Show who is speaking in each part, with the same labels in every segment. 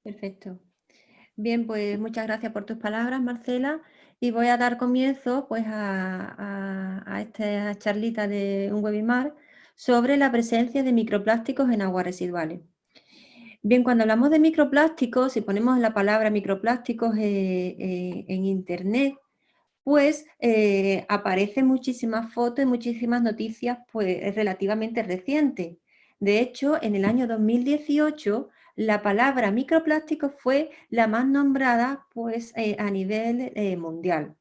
Speaker 1: Perfecto. Bien, pues muchas gracias por tus palabras, Marcela, y voy a dar comienzo pues a esta charlita de un webinar sobre la presencia de microplásticos en aguas residuales. Bien, cuando hablamos de microplásticos, si ponemos la palabra microplásticos en Internet, pues aparecen muchísimas fotos y muchísimas noticias pues, relativamente recientes. De hecho, en el año 2018, la palabra microplástico fue la más nombrada pues, a nivel mundial.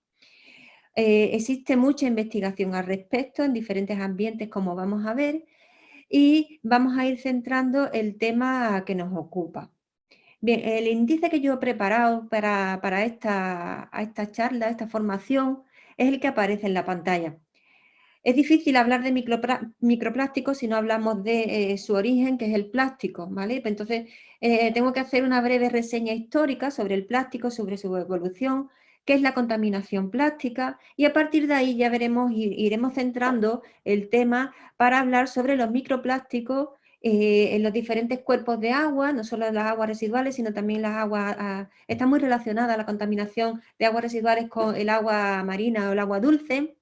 Speaker 1: Existe mucha investigación al respecto en diferentes ambientes, como vamos a ver, y vamos a ir centrando el tema que nos ocupa. Bien, el índice que yo he preparado para esta charla, esta formación, es el que aparece en la pantalla. Es difícil hablar de microplásticos si no hablamos de su origen, que es el plástico, ¿vale? Entonces, tengo que hacer una breve reseña histórica sobre el plástico, sobre su evolución, qué es la contaminación plástica, y a partir de ahí ya veremos, iremos centrando el tema para hablar sobre los microplásticos en los diferentes cuerpos de agua, no solo las aguas residuales, sino también las aguas, está muy relacionada la contaminación de aguas residuales con el agua marina o el agua dulce.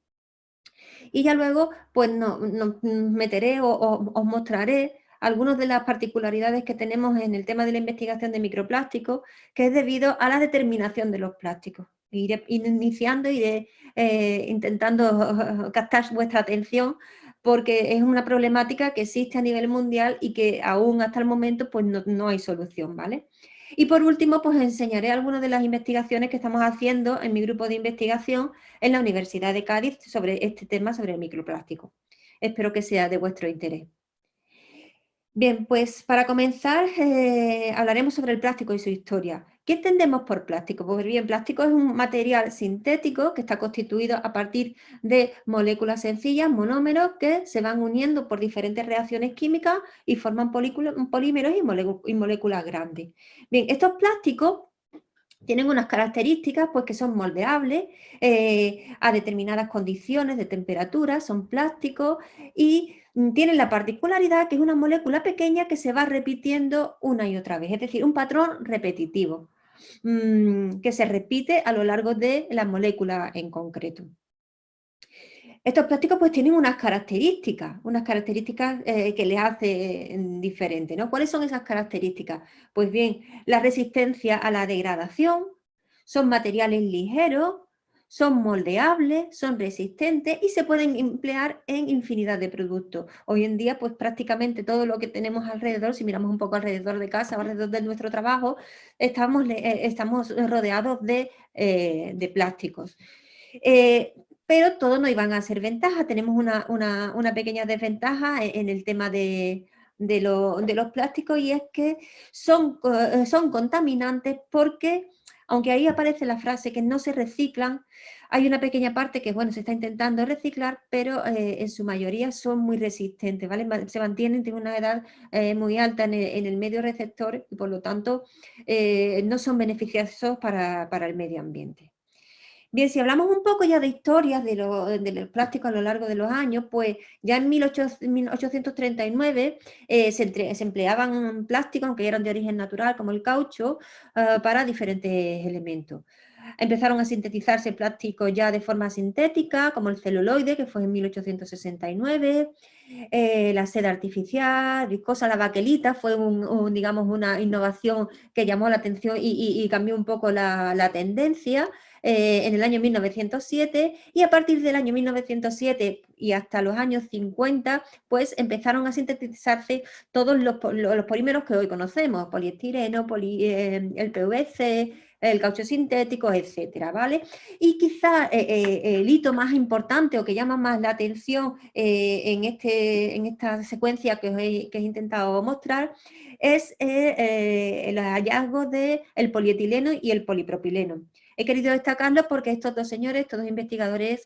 Speaker 1: Y ya luego, pues nos meteré o os mostraré algunas de las particularidades que tenemos en el tema de la investigación de microplásticos, que es debido a la determinación de los plásticos. Iré iniciando, iré intentando captar vuestra atención, porque es una problemática que existe a nivel mundial y que aún hasta el momento pues no hay solución, ¿vale? Y por último, pues enseñaré algunas de las investigaciones que estamos haciendo en mi grupo de investigación en la Universidad de Cádiz sobre este tema, sobre el microplástico. Espero que sea de vuestro interés. Bien, pues para comenzar hablaremos sobre el plástico y su historia. ¿Qué entendemos por plástico? Pues bien, plástico es un material sintético que está constituido a partir de moléculas sencillas, monómeros, que se van uniendo por diferentes reacciones químicas y forman polímeros y moléculas grandes. Bien, estos plásticos tienen unas características pues, que son moldeables a determinadas condiciones de temperatura, son plásticos y tienen la particularidad que es una molécula pequeña que se va repitiendo una y otra vez, es decir, un patrón repetitivo que se repite a lo largo de la molécula en concreto. Estos plásticos pues tienen unas características que les hacen diferentes, ¿no? ¿Cuáles son esas características? Pues bien, la resistencia a la degradación, son materiales ligeros, son moldeables, son resistentes y se pueden emplear en infinidad de productos. Hoy en día, pues prácticamente todo lo que tenemos alrededor, si miramos un poco alrededor de casa, alrededor de nuestro trabajo, estamos rodeados de plásticos. Pero todos no iban a ser ventajas. Tenemos una pequeña desventaja en el tema de los plásticos, y es que son contaminantes porque, aunque ahí aparece la frase que no se reciclan, hay una pequeña parte que, bueno, se está intentando reciclar, pero en su mayoría son muy resistentes, ¿vale? Se mantienen, tienen una edad muy alta en el medio receptor y por lo tanto no son beneficiosos para el medio ambiente. Bien, si hablamos un poco ya de historias de los plásticos a lo largo de los años, pues ya en 1839 se empleaban plásticos, aunque eran de origen natural, como el caucho, para diferentes elementos. Empezaron a sintetizarse plásticos ya de forma sintética, como el celuloide, que fue en 1869, la seda artificial, viscosa, la baquelita, fue digamos, una innovación que llamó la atención y cambió un poco la tendencia en el año 1907, y a partir del año 1907 y hasta los años 50, pues empezaron a sintetizarse todos los polímeros que hoy conocemos, poliestireno, el PVC, el caucho sintético, etcétera, ¿vale? Y quizá el hito más importante o que llama más la atención en esta secuencia que os he intentado mostrar es el hallazgo del polietileno y el polipropileno. He querido destacarlo porque estos dos señores, estos dos investigadores,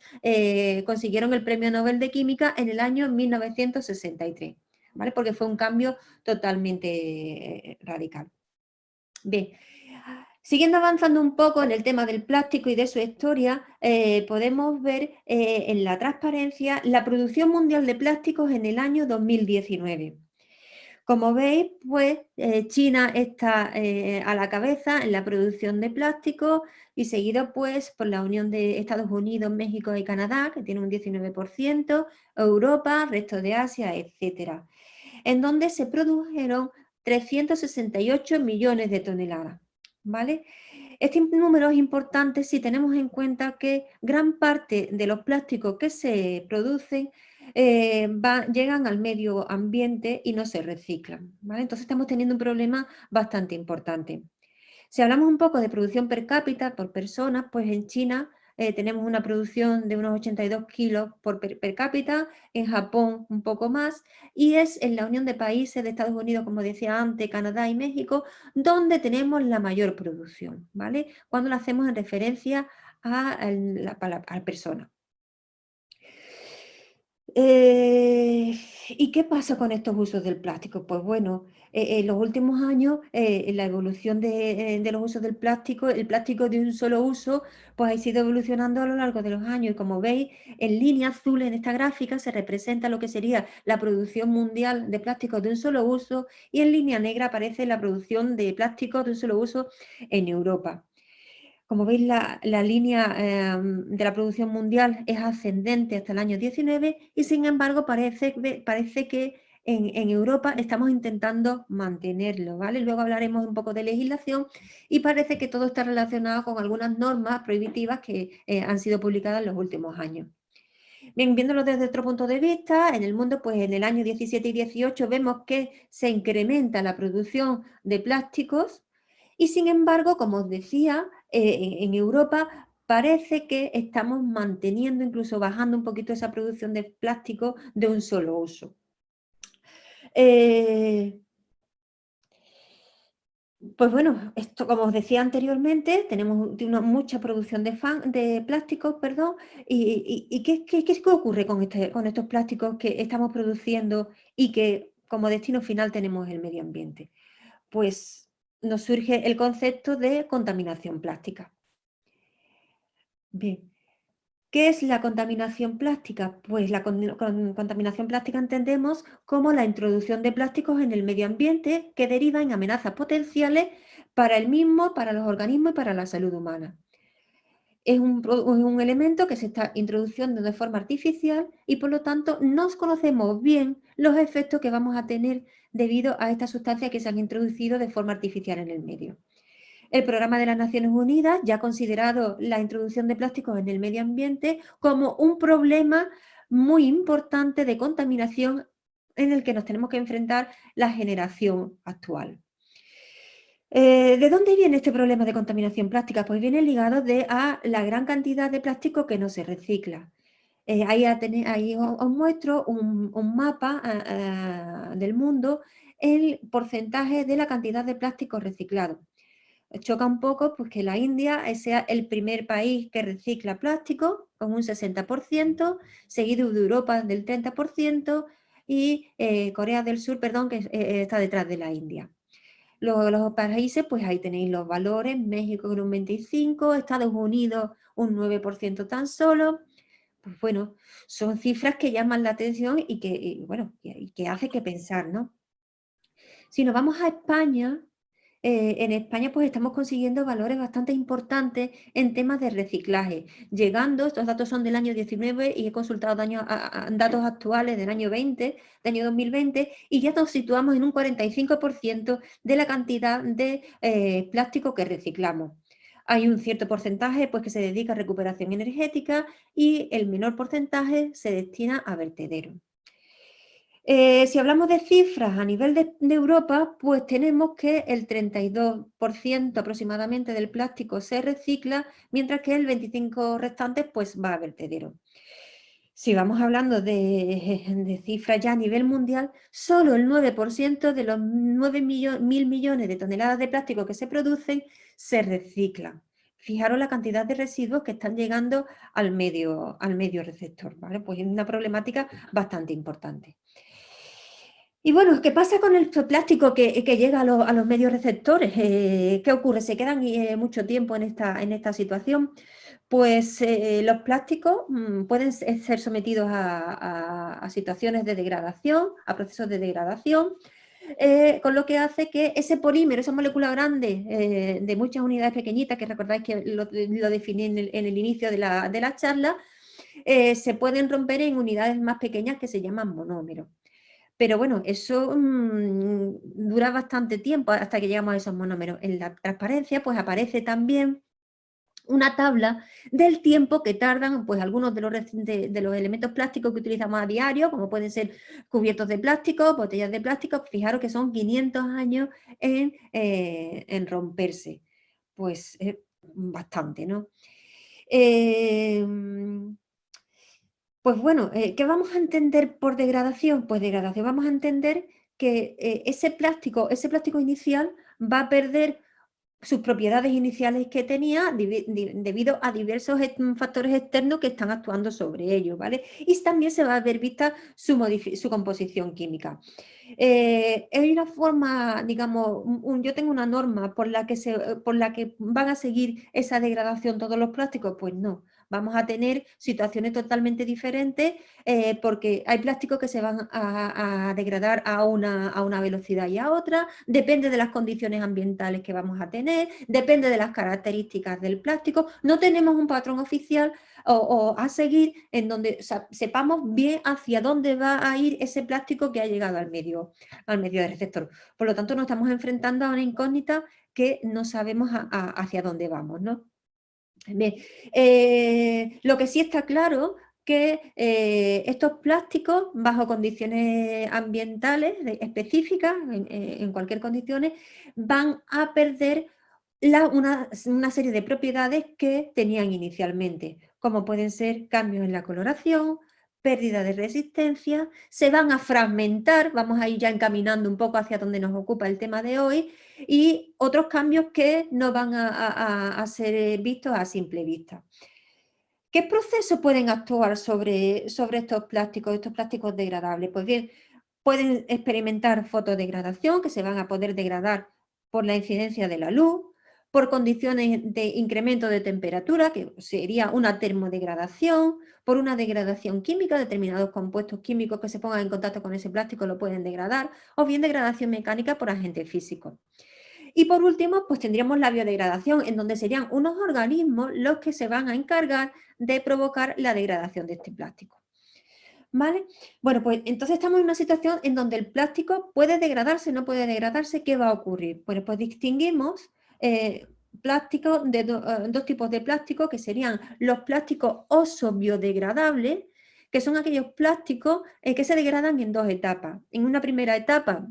Speaker 1: consiguieron el Premio Nobel de Química en el año 1963, ¿vale? Porque fue un cambio totalmente radical. Bien, siguiendo avanzando un poco en el tema del plástico y de su historia, podemos ver en la transparencia la producción mundial de plásticos en el año 2019. Como veis, pues China está a la cabeza en la producción de plástico y seguido pues por la Unión de Estados Unidos, México y Canadá, que tiene un 19%, Europa, resto de Asia, etcétera, en donde se produjeron 368 millones de toneladas, ¿vale? Este número es importante si tenemos en cuenta que gran parte de los plásticos que se producen llegan al medio ambiente y no se reciclan, ¿vale? Entonces estamos teniendo un problema bastante importante. Si hablamos un poco de producción per cápita por persona, pues en China tenemos una producción de unos 82 kilos per cápita, en Japón un poco más, y es en la Unión de Países de Estados Unidos, como decía antes, Canadá y México, donde tenemos la mayor producción, ¿vale? Cuando lo hacemos en referencia a la persona. ¿Y qué pasa con estos usos del plástico? Pues bueno, en los últimos años, la evolución de los usos del plástico, el plástico de un solo uso, pues ha ido evolucionando a lo largo de los años. Y como veis, en línea azul en esta gráfica se representa lo que sería la producción mundial de plásticos de un solo uso y en línea negra aparece la producción de plásticos de un solo uso en Europa. Como veis, la línea de la producción mundial es ascendente hasta el año 19 y sin embargo parece que en Europa estamos intentando mantenerlo, ¿vale? Luego hablaremos un poco de legislación y parece que todo está relacionado con algunas normas prohibitivas que han sido publicadas en los últimos años. Bien, viéndolo desde otro punto de vista, en el mundo, pues en el año 17 y 18 vemos que se incrementa la producción de plásticos y sin embargo, como os decía, en Europa parece que estamos manteniendo, incluso bajando un poquito esa producción de plástico de un solo uso. Pues bueno, esto como os decía anteriormente, tenemos mucha producción de plásticos, perdón, y ¿qué ocurre con estos plásticos que estamos produciendo y que como destino final tenemos el medio ambiente? Pues nos surge el concepto de contaminación plástica. Bien, ¿qué es la contaminación plástica? Pues la contaminación plástica entendemos como la introducción de plásticos en el medio ambiente que deriva en amenazas potenciales para el mismo, para los organismos y para la salud humana. Es un elemento que se está introduciendo de forma artificial y por lo tanto no conocemos bien los efectos que vamos a tener debido a estas sustancias que se han introducido de forma artificial en el medio. El Programa de las Naciones Unidas ya ha considerado la introducción de plásticos en el medio ambiente como un problema muy importante de contaminación en el que nos tenemos que enfrentar la generación actual. ¿De dónde viene este problema de contaminación plástica? Pues viene ligado a la gran cantidad de plástico que no se recicla. Ahí os muestro un mapa del mundo, el porcentaje de la cantidad de plástico reciclado. Choca un poco pues, que la India sea el primer país que recicla plástico, con un 60%, seguido de Europa del 30% y Corea del Sur, perdón, que está detrás de la India. Los países, pues ahí tenéis los valores, México con un 25%, Estados Unidos un 9% tan solo. Pues bueno, son cifras que llaman la atención y que hace que pensar, ¿no? Si nos vamos a España, en España pues estamos consiguiendo valores bastante importantes en temas de reciclaje, llegando, estos datos son del año 19 y he consultado datos actuales del año 20, del año 2020, y ya nos situamos en un 45% de la cantidad de plástico que reciclamos. Hay un cierto porcentaje pues, que se dedica a recuperación energética y el menor porcentaje se destina a vertedero. Si hablamos de cifras a nivel de Europa, pues tenemos que el 32% aproximadamente del plástico se recicla, mientras que el 25% restante pues va a vertedero. Si vamos hablando de cifras ya a nivel mundial, solo el 9% de los 9.000 millones de toneladas de plástico que se producen se reciclan. Fijaros la cantidad de residuos que están llegando al medio receptor, ¿vale? Pues es una problemática bastante importante. Y bueno, ¿qué pasa con el plástico que llega a los medios receptores? ¿Qué ocurre? ¿Se quedan mucho tiempo en esta situación? Pues los plásticos pueden ser sometidos a situaciones de degradación, a procesos de degradación, con lo que hace que ese polímero, esa molécula grande de muchas unidades pequeñitas, que recordáis que lo definí en el inicio de la charla, se pueden romper en unidades más pequeñas que se llaman monómeros. Pero bueno, eso dura bastante tiempo hasta que llegamos a esos monómeros. En la transparencia pues aparece también una tabla del tiempo que tardan pues, algunos de los elementos plásticos que utilizamos a diario, como pueden ser cubiertos de plástico, botellas de plástico. Fijaros que son 500 años en romperse. Pues bastante, ¿no? Pues bueno, ¿qué vamos a entender por degradación? Pues degradación vamos a entender que ese plástico inicial va a perder sus propiedades iniciales que tenía debido a diversos factores externos que están actuando sobre ello, ¿vale? Y también se va a ver vista su composición química. Es una forma, digamos, yo tengo una norma por la que van a seguir esa degradación todos los plásticos, pues no. Vamos a tener situaciones totalmente diferentes porque hay plásticos que se van a degradar a una velocidad y a otra, depende de las condiciones ambientales que vamos a tener, depende de las características del plástico. No tenemos un patrón oficial o a seguir en donde sepamos bien hacia dónde va a ir ese plástico que ha llegado al medio del receptor. Por lo tanto, nos estamos enfrentando a una incógnita que no sabemos hacia dónde vamos, ¿no? Bien, lo que sí está claro que estos plásticos, bajo condiciones ambientales específicas, en cualquier condiciones, van a perder una serie de propiedades que tenían inicialmente, como pueden ser cambios en la coloración, pérdida de resistencia, se van a fragmentar, vamos a ir ya encaminando un poco hacia donde nos ocupa el tema de hoy, y otros cambios que no van a ser vistos a simple vista. ¿Qué procesos pueden actuar sobre estos plásticos degradables? Pues bien, pueden experimentar fotodegradación, que se van a poder degradar por la incidencia de la luz, por condiciones de incremento de temperatura, que sería una termodegradación, por una degradación química, determinados compuestos químicos que se pongan en contacto con ese plástico lo pueden degradar, o bien degradación mecánica por agentes físicos. Y por último, pues tendríamos la biodegradación, en donde serían unos organismos los que se van a encargar de provocar la degradación de este plástico. ¿Vale? Bueno, pues entonces estamos en una situación en donde el plástico puede degradarse, no puede degradarse. ¿Qué va a ocurrir? Bueno, pues distinguimos plásticos de dos tipos de plástico, que serían los plásticos oso-biodegradables, que son aquellos plásticos que se degradan en dos etapas. En una primera etapa,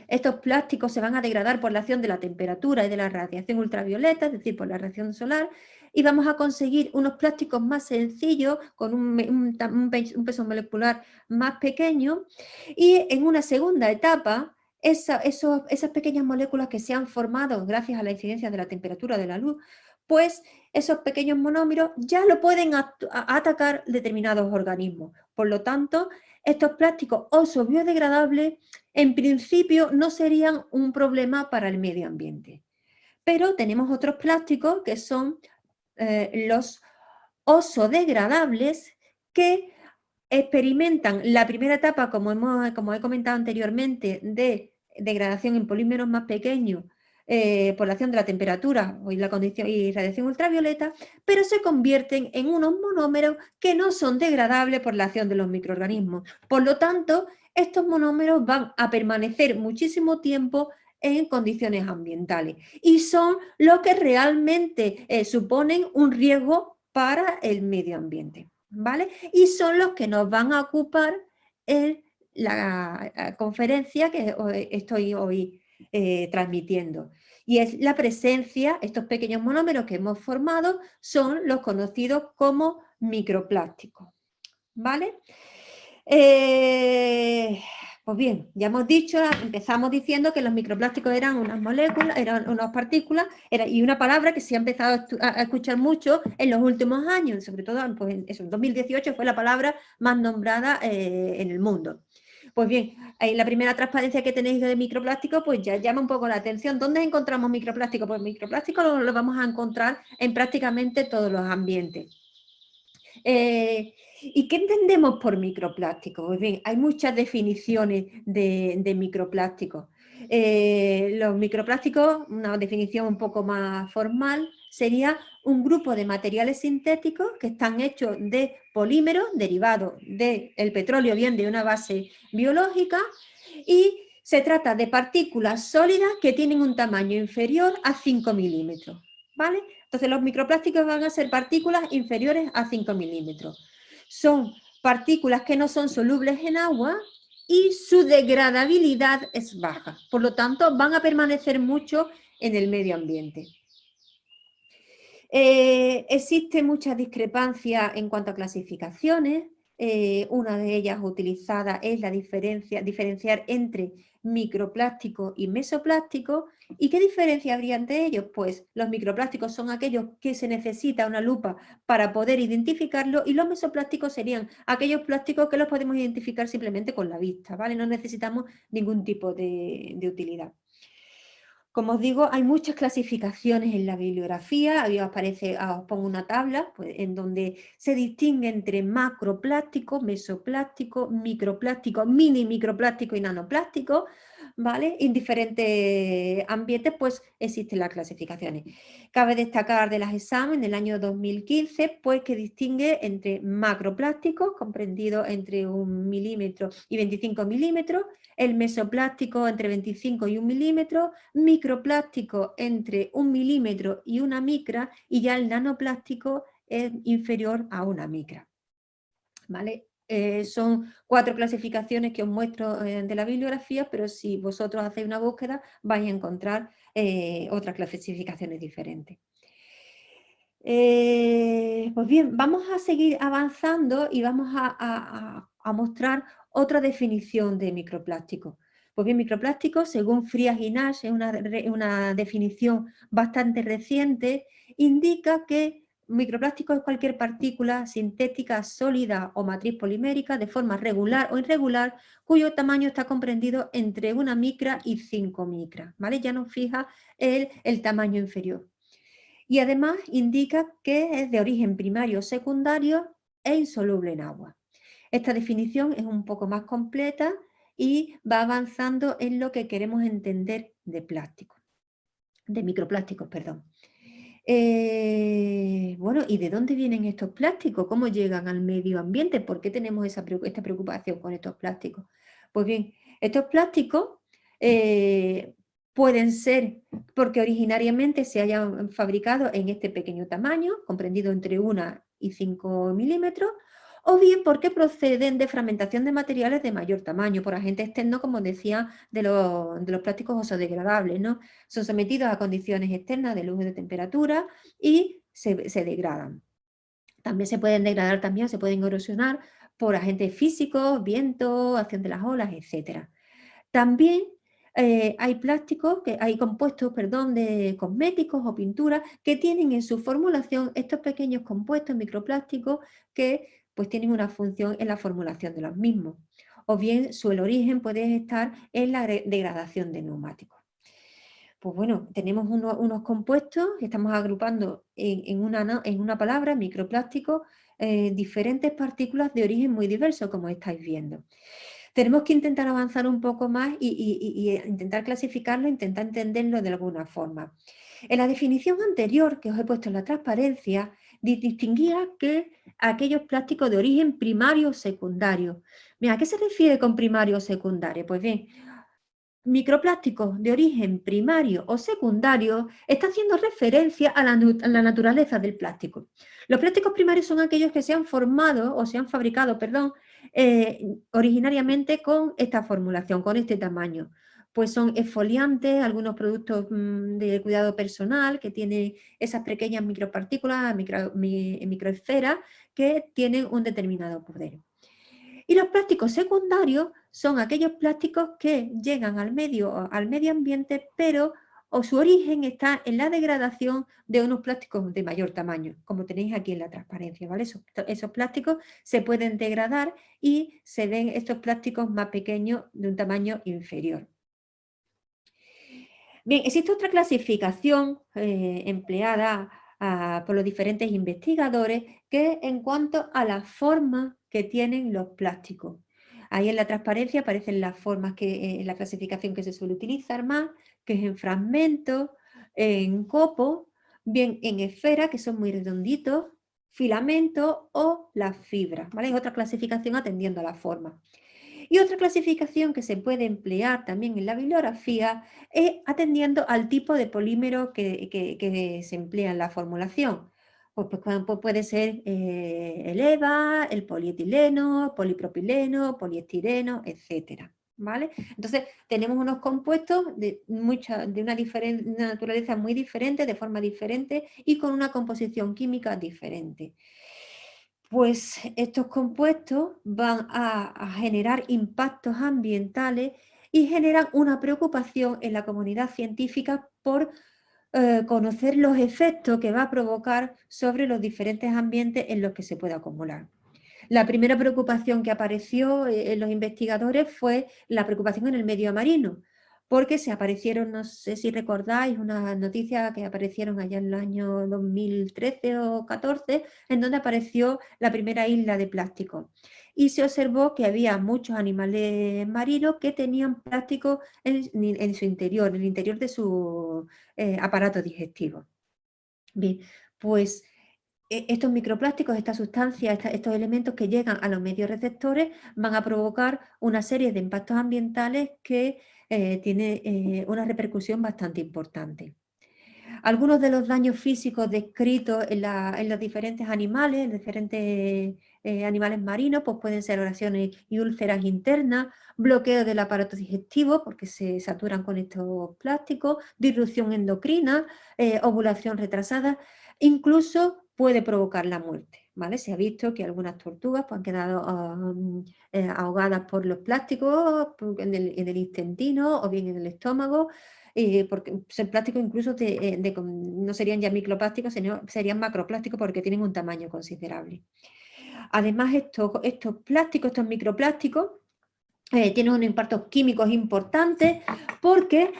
Speaker 1: estos plásticos se van a degradar por la acción de la temperatura y de la radiación ultravioleta, es decir, por la radiación solar, y vamos a conseguir unos plásticos más sencillos, con un peso molecular más pequeño, y en una segunda etapa, esas pequeñas moléculas que se han formado gracias a la incidencia de la temperatura de la luz, pues esos pequeños monómeros ya lo pueden atacar determinados organismos. Por lo tanto, estos plásticos oso biodegradables en principio no serían un problema para el medio ambiente. Pero tenemos otros plásticos que son los osodegradables, que experimentan la primera etapa, como he comentado anteriormente, de degradación en polímeros más pequeños por la acción de la temperatura y radiación ultravioleta, pero se convierten en unos monómeros que no son degradables por la acción de los microorganismos. Por lo tanto, estos monómeros van a permanecer muchísimo tiempo en condiciones ambientales y son los que realmente suponen un riesgo para el medio ambiente, ¿vale? Y son los que nos van a ocupar en la conferencia que estoy hoy transmitiendo. Y es la presencia, estos pequeños monómeros que hemos formado son los conocidos como microplásticos, ¿vale? Pues bien, ya hemos dicho, empezamos diciendo que los microplásticos eran unas moléculas, eran unas partículas, y una palabra que se ha empezado a escuchar mucho en los últimos años, sobre todo pues, en 2018 fue la palabra más nombrada en el mundo. Pues bien, en la primera transparencia que tenéis de microplástico, pues ya llama un poco la atención. ¿Dónde encontramos microplástico? Pues microplástico lo vamos a encontrar en prácticamente todos los ambientes. ¿Y qué entendemos por microplástico? Pues bien, hay muchas definiciones de microplásticos. Los microplásticos, una definición un poco más formal, sería un grupo de materiales sintéticos que están hechos de polímeros derivados del petróleo, bien de una base biológica, y se trata de partículas sólidas que tienen un tamaño inferior a 5 milímetros, ¿vale? Entonces los microplásticos van a ser partículas inferiores a 5 milímetros. Son partículas que no son solubles en agua y su degradabilidad es baja. Por lo tanto, van a permanecer mucho en el medio ambiente. Existe mucha discrepancia en cuanto a clasificaciones. Una de ellas utilizada es la diferenciar entre microplástico y mesoplástico. ¿Y qué diferencia habría entre ellos? Pues los microplásticos son aquellos que se necesita una lupa para poder identificarlos, y los mesoplásticos serían aquellos plásticos que los podemos identificar simplemente con la vista, ¿vale? No necesitamos ningún tipo de utilidad. Como os digo, hay muchas clasificaciones en la bibliografía. Ahí os pongo una tabla pues, en donde se distingue entre macroplástico, mesoplástico, microplástico, mini microplástico y nanoplástico, ¿vale? En diferentes ambientes pues existen las clasificaciones. Cabe destacar de las exámenes del año 2015 pues que distingue entre macroplásticos, comprendidos entre 1 milímetro y 25 milímetros, el mesoplástico entre 25 y 1 milímetro, microplástico entre 1 milímetro y 1 micra, y ya el nanoplástico es inferior a 1 micra. ¿Vale? Son 4 clasificaciones que os muestro de la bibliografía, pero si vosotros hacéis una búsqueda vais a encontrar otras clasificaciones diferentes. Pues bien, vamos a seguir avanzando y vamos a mostrar otra definición de microplástico. Pues bien, microplástico, según Frias y Nash, es una definición bastante reciente, indica que microplástico es cualquier partícula sintética, sólida o matriz polimérica de forma regular o irregular, cuyo tamaño está comprendido entre 1 micra y 5 micras, ¿vale? Ya nos fija el tamaño inferior. Y además indica que es de origen primario o secundario e insoluble en agua. Esta definición es un poco más completa y va avanzando en lo que queremos entender de plástico, de microplásticos, perdón. Bueno, ¿y de dónde vienen estos plásticos? ¿Cómo llegan al medio ambiente? ¿Por qué tenemos esta preocupación con estos plásticos? Pues bien, estos plásticos pueden ser porque originariamente se hayan fabricado en este pequeño tamaño, comprendido entre 1 y 5 milímetros, o bien porque proceden de fragmentación de materiales de mayor tamaño, por agentes externos, como decía, de los plásticos ozodegradables, ¿no? Son sometidos a condiciones externas de luz y de temperatura y se degradan. También se pueden degradar, también se pueden erosionar por agentes físicos, viento, acción de las olas, etc. También hay compuestos, perdón, de cosméticos o pinturas que tienen en su formulación estos pequeños compuestos microplásticos que pues tienen una función en la formulación de los mismos. O bien el origen puede estar en la degradación de neumáticos. Pues bueno, tenemos unos compuestos que estamos agrupando en una palabra, microplástico, diferentes partículas de origen muy diverso, como estáis viendo. Tenemos que intentar avanzar un poco más y intentar clasificarlo, intentar entenderlo de alguna forma. En la definición anterior que os he puesto en la transparencia, distinguía que aquellos plásticos de origen primario o secundario. Mira, ¿a qué se refiere con primario o secundario? Pues bien, microplásticos de origen primario o secundario está haciendo referencia a la naturaleza del plástico. Los plásticos primarios son aquellos que se han formado o se han fabricado, perdón, originariamente con esta formulación, con este tamaño. Pues son exfoliantes, algunos productos de cuidado personal que tienen esas pequeñas micropartículas, microesferas, que tienen un determinado poder. Y los plásticos secundarios son aquellos plásticos que llegan al medio ambiente, pero su origen está en la degradación de unos plásticos de mayor tamaño, como tenéis aquí en la transparencia, ¿vale? Esos plásticos se pueden degradar y se ven estos plásticos más pequeños de un tamaño inferior. Bien, existe otra clasificación empleada por los diferentes investigadores, que es en cuanto a la forma que tienen los plásticos. Ahí en la transparencia aparecen las formas en la clasificación que se suele utilizar más, que es en fragmentos, en copos, bien en esferas, que son muy redonditos, filamentos o las fibras, ¿vale? Es otra clasificación atendiendo a la forma. Y otra clasificación que se puede emplear también en la bibliografía es atendiendo al tipo de polímero que se emplea en la formulación. Pues puede ser el EVA, el polietileno, polipropileno, poliestireno, etcétera. ¿Vale? Entonces, tenemos unos compuestos de una naturaleza muy diferente, de forma diferente y con una composición química diferente. Pues estos compuestos van a generar impactos ambientales y generan una preocupación en la comunidad científica por conocer los efectos que va a provocar sobre los diferentes ambientes en los que se puede acumular. La primera preocupación que apareció en los investigadores fue la preocupación en el medio marino, porque se aparecieron, no sé si recordáis, unas noticias que aparecieron allá en el año 2013 o 14, en donde apareció la primera isla de plástico. Y se observó que había muchos animales marinos que tenían plástico en su interior, en el interior de su aparato digestivo. Bien, pues estos microplásticos, estas sustancias, estos elementos que llegan a los medios receptores van a provocar una serie de impactos ambientales que tienen una repercusión bastante importante. Algunos de los daños físicos descritos en los diferentes animales, en diferentes animales marinos, pues pueden ser oraciones y úlceras internas, bloqueo del aparato digestivo porque se saturan con estos plásticos, disrupción endocrina, ovulación retrasada, incluso puede provocar la muerte. ¿Vale? Se ha visto que algunas tortugas pues, han quedado ahogadas por los plásticos en el intestino o bien en el estómago, porque el plástico incluso no serían ya microplásticos, sino serían macroplásticos porque tienen un tamaño considerable. Además, estos plásticos, estos microplásticos, tienen unos impactos químicos importantes porque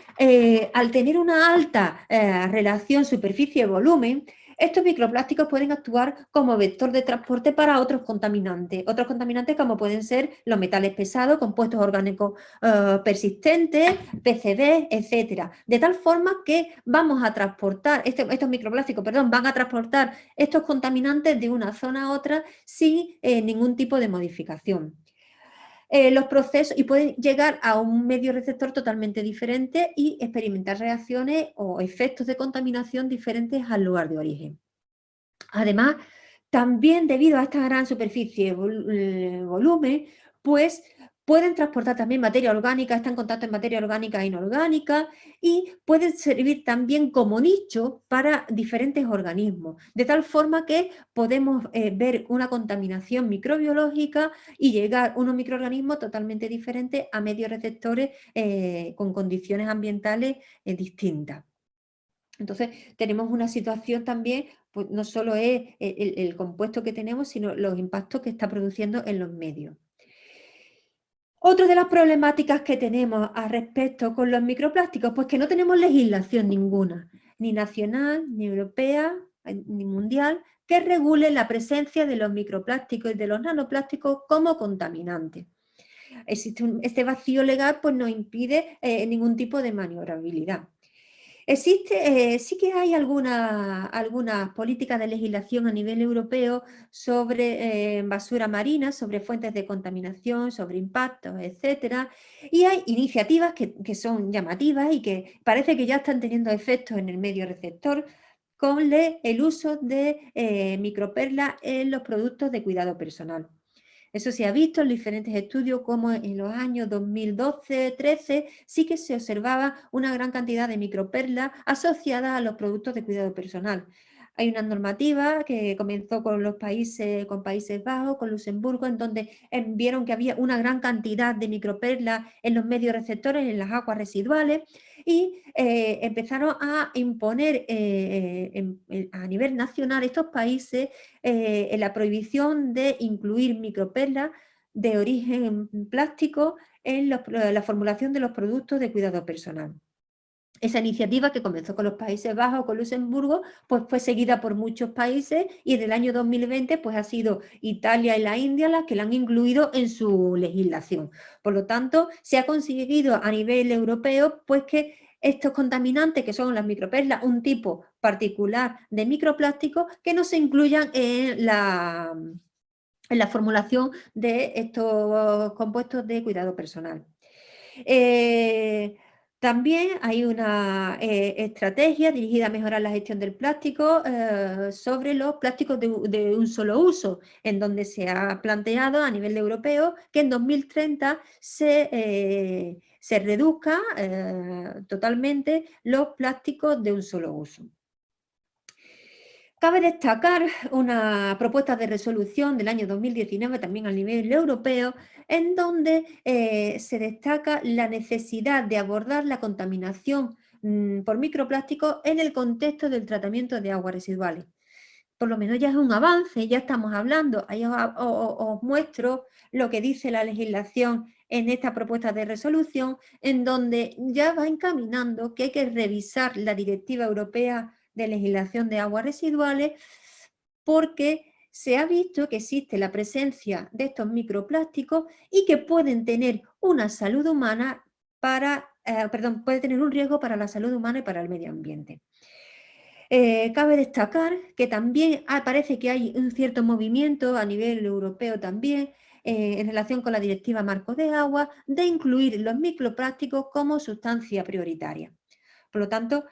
Speaker 1: al tener una alta relación superficie-volumen, estos microplásticos pueden actuar como vector de transporte para otros contaminantes como pueden ser los metales pesados, compuestos orgánicos persistentes, PCB, etcétera. De tal forma que vamos a transportar, estos microplásticos, van a transportar estos contaminantes de una zona a otra sin ningún tipo de modificación. Los procesos y pueden llegar a un medio receptor totalmente diferente y experimentar reacciones o efectos de contaminación diferentes al lugar de origen. Además, también debido a esta gran superficie volumen, pues pueden transportar también materia orgánica, están en contacto en materia orgánica e inorgánica y pueden servir también como nicho para diferentes organismos, de tal forma que podemos ver una contaminación microbiológica y llegar a unos microorganismos totalmente diferentes a medios receptores con condiciones ambientales distintas. Entonces, tenemos una situación también, pues no solo es el compuesto que tenemos, sino los impactos que está produciendo en los medios. Otra de las problemáticas que tenemos al respecto con los microplásticos, pues que no tenemos legislación ninguna, ni nacional, ni europea, ni mundial, que regule la presencia de los microplásticos y de los nanoplásticos como contaminantes. Este vacío legal pues nos impide ningún tipo de maniobrabilidad. Sí que hay algunas políticas de legislación a nivel europeo sobre basura marina, sobre fuentes de contaminación, sobre impactos, etcétera. Y hay iniciativas que son llamativas y que parece que ya están teniendo efectos en el medio receptor con el uso de microperlas en los productos de cuidado personal. Eso se ha visto en diferentes estudios, como en los años 2012-13 sí que se observaba una gran cantidad de microperlas asociadas a los productos de cuidado personal. Hay una normativa que comenzó con Países Bajos, con Luxemburgo, en donde vieron que había una gran cantidad de microperlas en los medios receptores, en las aguas residuales, y empezaron a imponer a nivel nacional estos países en la prohibición de incluir microperlas de origen plástico en la formulación de los productos de cuidado personal. Esa iniciativa, que comenzó con los Países Bajos, con Luxemburgo, pues fue seguida por muchos países, y en el año 2020 pues ha sido Italia y la India las que la han incluido en su legislación. Por lo tanto, se ha conseguido a nivel europeo pues que estos contaminantes, que son las microperlas, un tipo particular de microplástico, que no se incluyan en la formulación de estos compuestos de cuidado personal. También hay una estrategia dirigida a mejorar la gestión del plástico sobre los plásticos de un solo uso, en donde se ha planteado a nivel europeo que en 2030 se reduzca totalmente los plásticos de un solo uso. Cabe destacar una propuesta de resolución del año 2019, también a nivel europeo, en donde se destaca la necesidad de abordar la contaminación por microplásticos en el contexto del tratamiento de aguas residuales. Por lo menos ya es un avance, ya estamos hablando. Ahí os muestro lo que dice la legislación en esta propuesta de resolución, en donde ya va encaminando que hay que revisar la Directiva Europea de Legislación de Aguas Residuales, porque se ha visto que existe la presencia de estos microplásticos y que pueden tener una salud humana puede tener un riesgo para la salud humana y para el medio ambiente. Cabe destacar que también parece que hay un cierto movimiento a nivel europeo también en relación con la Directiva Marco de Agua, de incluir los microplásticos como sustancia prioritaria. Por lo tanto,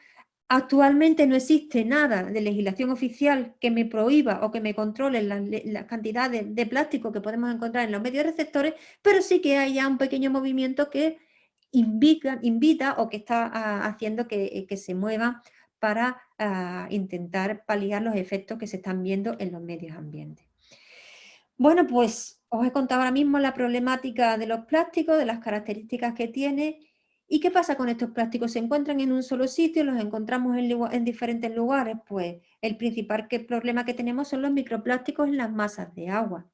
Speaker 1: actualmente no existe nada de legislación oficial que me prohíba o que me controle las cantidades de plástico que podemos encontrar en los medios receptores, pero sí que hay ya un pequeño movimiento que invita o que está haciendo que se mueva para intentar paliar los efectos que se están viendo en los medios ambientes. Bueno, pues os he contado ahora mismo la problemática de los plásticos, de las características que tiene. ¿Y qué pasa con estos plásticos? ¿Se encuentran en un solo sitio? ¿Los encontramos en diferentes lugares? Pues el principal problema que tenemos son los microplásticos en las masas de agua.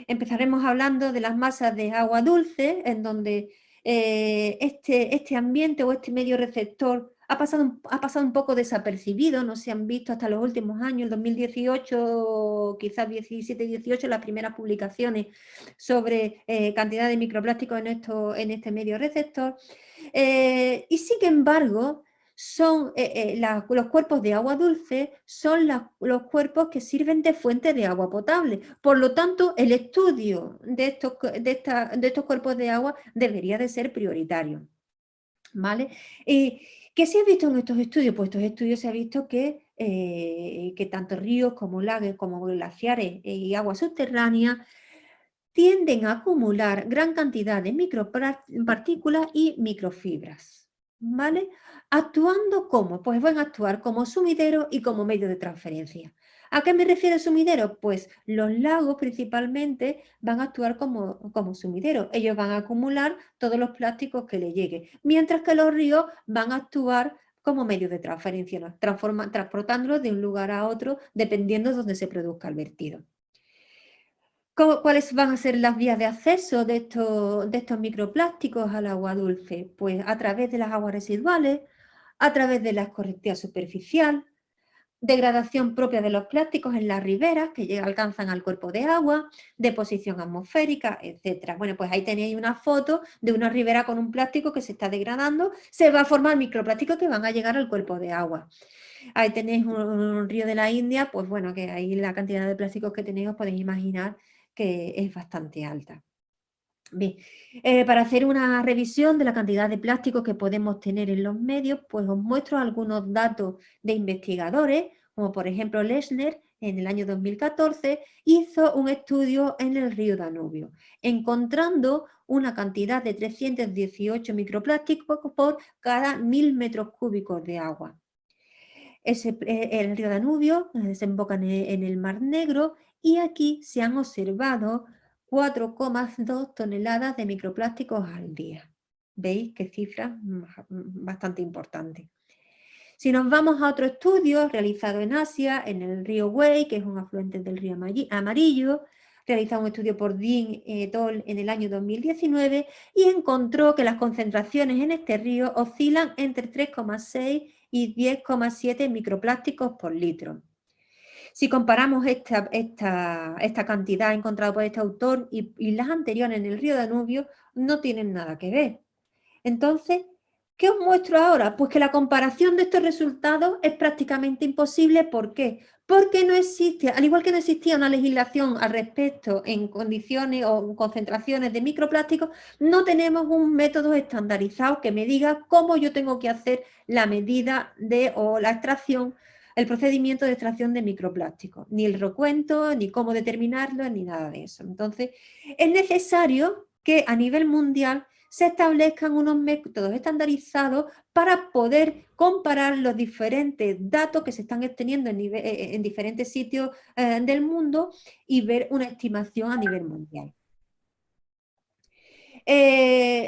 Speaker 1: Empezaremos hablando de las masas de agua dulce, en donde este ambiente o este medio receptor ha pasado un poco desapercibido, no se han visto hasta los últimos años, el 2018, quizás 17, 18, las primeras publicaciones sobre cantidad de microplásticos en este medio receptor. Y sin embargo, los cuerpos de agua dulce son los cuerpos que sirven de fuente de agua potable. Por lo tanto, el estudio de estos cuerpos de agua debería de ser prioritario. ¿Vale? ¿Qué se ha visto en estos estudios? Pues estos estudios se ha visto que tanto ríos como lagos, como glaciares y aguas subterráneas tienden a acumular gran cantidad de micropartículas y microfibras, ¿vale? ¿Actuando cómo? Pues van a actuar como sumidero y como medio de transferencia. ¿A qué me refiero sumidero? Pues los lagos principalmente van a actuar como sumidero. Ellos van a acumular todos los plásticos que le lleguen, mientras que los ríos van a actuar como medio de transferencia, ¿no? Transportándolos de un lugar a otro dependiendo de donde se produzca el vertido. ¿Cuáles van a ser las vías de acceso de estos microplásticos al agua dulce? Pues a través de las aguas residuales, a través de la escorrentía superficial, degradación propia de los plásticos en las riberas que alcanzan al cuerpo de agua, deposición atmosférica, etc. Bueno, pues ahí tenéis una foto de una ribera con un plástico que se está degradando, se va a formar microplásticos que van a llegar al cuerpo de agua. Ahí tenéis un río de la India, pues bueno, que ahí la cantidad de plásticos que tenéis os podéis imaginar que es bastante alta. Bien, para hacer una revisión de la cantidad de plásticos que podemos tener en los medios, pues os muestro algunos datos de investigadores, como por ejemplo Lechner, en el año 2014, hizo un estudio en el río Danubio, encontrando una cantidad de 318 microplásticos por cada 1000 metros cúbicos de agua. El río Danubio desemboca en el Mar Negro y aquí se han observado 4,2 toneladas de microplásticos al día. ¿Veis qué cifra bastante importante? Si nos vamos a otro estudio realizado en Asia, en el río Wei, que es un afluente del río Amarillo, realizado un estudio por Dean et al. En el año 2019 y encontró que las concentraciones en este río oscilan entre 3,6 y 10,7 microplásticos por litro. Si comparamos esta cantidad encontrada por este autor y las anteriores en el río Danubio, no tienen nada que ver. Entonces, ¿qué os muestro ahora? Pues que la comparación de estos resultados es prácticamente imposible. ¿Por qué? Porque no existe, al igual que no existía una legislación al respecto en condiciones o concentraciones de microplásticos, no tenemos un método estandarizado que me diga cómo yo tengo que hacer la medida o la extracción, el procedimiento de extracción de microplásticos, ni el recuento, ni cómo determinarlo, ni nada de eso. Entonces, es necesario que a nivel mundial se establezcan unos métodos estandarizados para poder comparar los diferentes datos que se están obteniendo en diferentes sitios del mundo y ver una estimación a nivel mundial.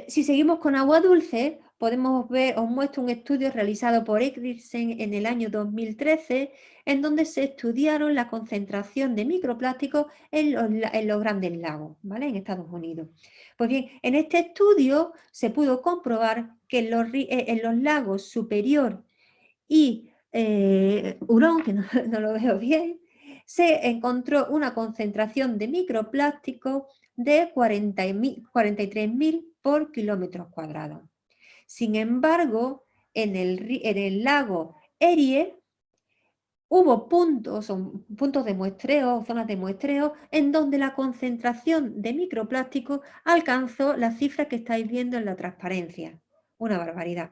Speaker 1: Si seguimos con agua dulce, podemos ver, os muestro un estudio realizado por Ecrisen en el año 2013, en donde se estudiaron la concentración de microplásticos en los grandes lagos, ¿vale? En Estados Unidos. Pues bien, en este estudio se pudo comprobar que en los lagos Superior y Hurón, que no, no lo veo bien, se encontró una concentración de microplásticos de 43.000 por kilómetros cuadrados. Sin embargo, en el lago Erie hubo puntos de muestreo, zonas de muestreo, en donde la concentración de microplásticos alcanzó las cifras que estáis viendo en la transparencia. Una barbaridad.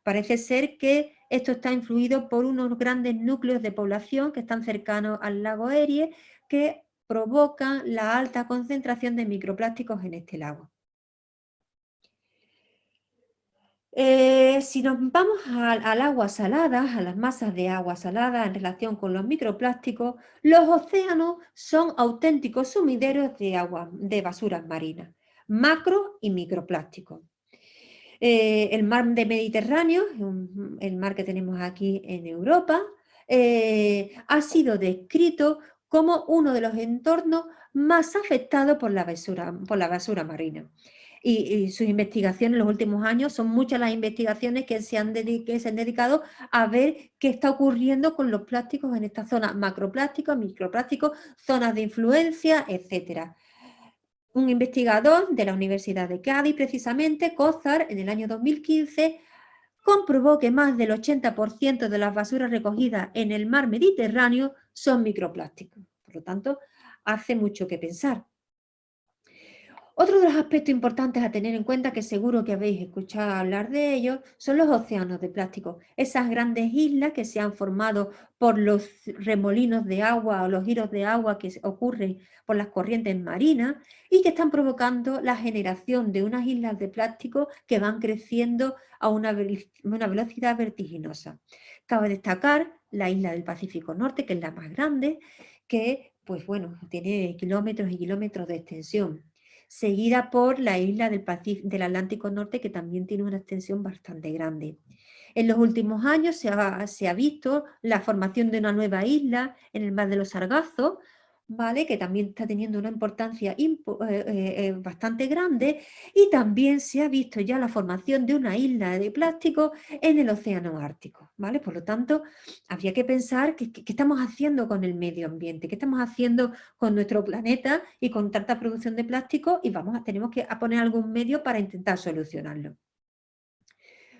Speaker 1: Parece ser que esto está influido por unos grandes núcleos de población que están cercanos al lago Erie, que provocan la alta concentración de microplásticos en este lago. Si nos vamos al agua salada, a las masas de agua salada en relación con los microplásticos, los océanos son auténticos sumideros de agua, de basuras marinas, macro y microplásticos. El mar de Mediterráneo, el mar que tenemos aquí en Europa, ha sido descrito como uno de los entornos más afectados por la basura marina. Y sus investigaciones en los últimos años son muchas las investigaciones que se han dedicado a ver qué está ocurriendo con los plásticos en esta zona, macroplásticos, microplásticos, zonas de influencia, etcétera. Un investigador de la Universidad de Cádiz, precisamente, Cózar, en el año 2015, comprobó que más del 80% de las basuras recogidas en el mar Mediterráneo son microplásticos. Por lo tanto, hace mucho que pensar. Otro de los aspectos importantes a tener en cuenta, que seguro que habéis escuchado hablar de ellos, son los océanos de plástico. Esas grandes islas que se han formado por los remolinos de agua o los giros de agua que ocurren por las corrientes marinas y que están provocando la generación de unas islas de plástico que van creciendo a una velocidad vertiginosa. Cabe destacar la isla del Pacífico Norte, que es la más grande, que pues bueno, tiene kilómetros y kilómetros de extensión, seguida por la isla del Atlántico Norte, que también tiene una extensión bastante grande. En los últimos años se ha visto la formación de una nueva isla en el mar de los Sargazos, ¿vale? Que también está teniendo una importancia bastante grande, y también se ha visto ya la formación de una isla de plástico en el océano Ártico, ¿vale? Por lo tanto, habría que pensar qué estamos haciendo con el medio ambiente, qué estamos haciendo con nuestro planeta y con tanta producción de plástico, y tenemos que poner algún medio para intentar solucionarlo.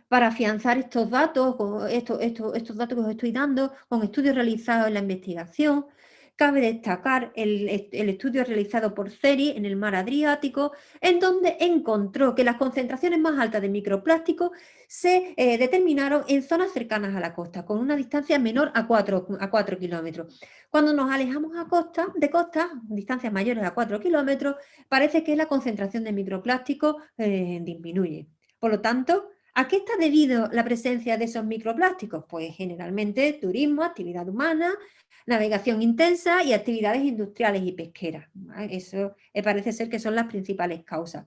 Speaker 1: Para afianzar estos datos, estos datos que os estoy dando, con estudios realizados en la investigación, cabe destacar el estudio realizado por CERI en el mar Adriático, en donde encontró que las concentraciones más altas de microplástico se determinaron en zonas cercanas a la costa, con una distancia menor a 4 kilómetros. Cuando nos alejamos de costa, distancias mayores a 4 kilómetros, parece que la concentración de microplástico disminuye. Por lo tanto, ¿a qué está debido la presencia de esos microplásticos? Pues generalmente turismo, actividad humana, navegación intensa y actividades industriales y pesqueras, ¿vale? Eso parece ser que son las principales causas.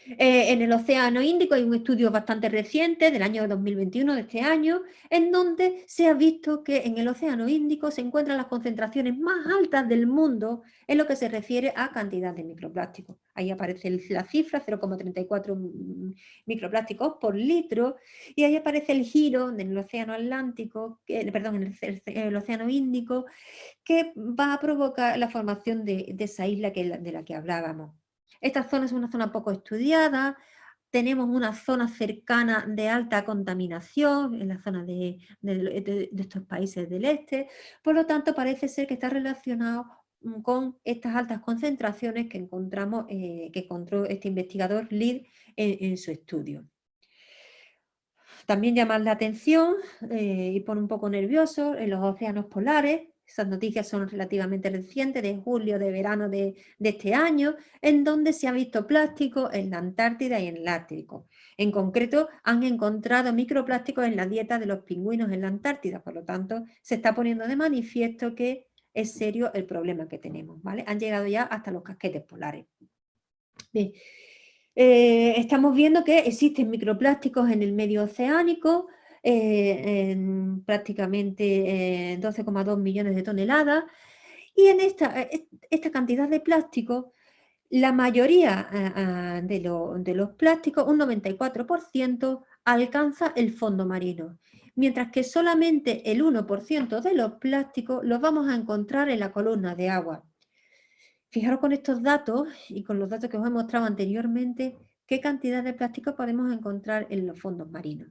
Speaker 1: En el Océano Índico hay un estudio bastante reciente del año 2021, de este año, en donde se ha visto que en el Océano Índico se encuentran las concentraciones más altas del mundo en lo que se refiere a cantidad de microplásticos. Ahí aparece la cifra, 0,34 microplásticos por litro, y ahí aparece el giro en el Océano Atlántico, perdón, en el Océano Índico, que va a provocar la formación de esa isla de la que hablábamos. Esta zona es una zona poco estudiada, tenemos una zona cercana de alta contaminación en la zona de estos países del este, por lo tanto parece ser que está relacionado con estas altas concentraciones que encontramos, que encontró este investigador Lied en su estudio. También llama la atención y pone un poco nervioso en los océanos polares. Esas noticias son relativamente recientes, de julio, de verano de este año, en donde se ha visto plástico en la Antártida y en el Ártico. En concreto, han encontrado microplásticos en la dieta de los pingüinos en la Antártida, por lo tanto, se está poniendo de manifiesto que es serio el problema que tenemos, ¿vale? Han llegado ya hasta los casquetes polares. Bien. Estamos viendo que existen microplásticos en el medio oceánico, en prácticamente 12,2 millones de toneladas, y en esta cantidad de plástico, la mayoría de los plásticos, un 94%, alcanza el fondo marino, mientras que solamente el 1% de los plásticos los vamos a encontrar en la columna de agua. Fijaros con estos datos y con los datos que os he mostrado anteriormente, qué cantidad de plástico podemos encontrar en los fondos marinos.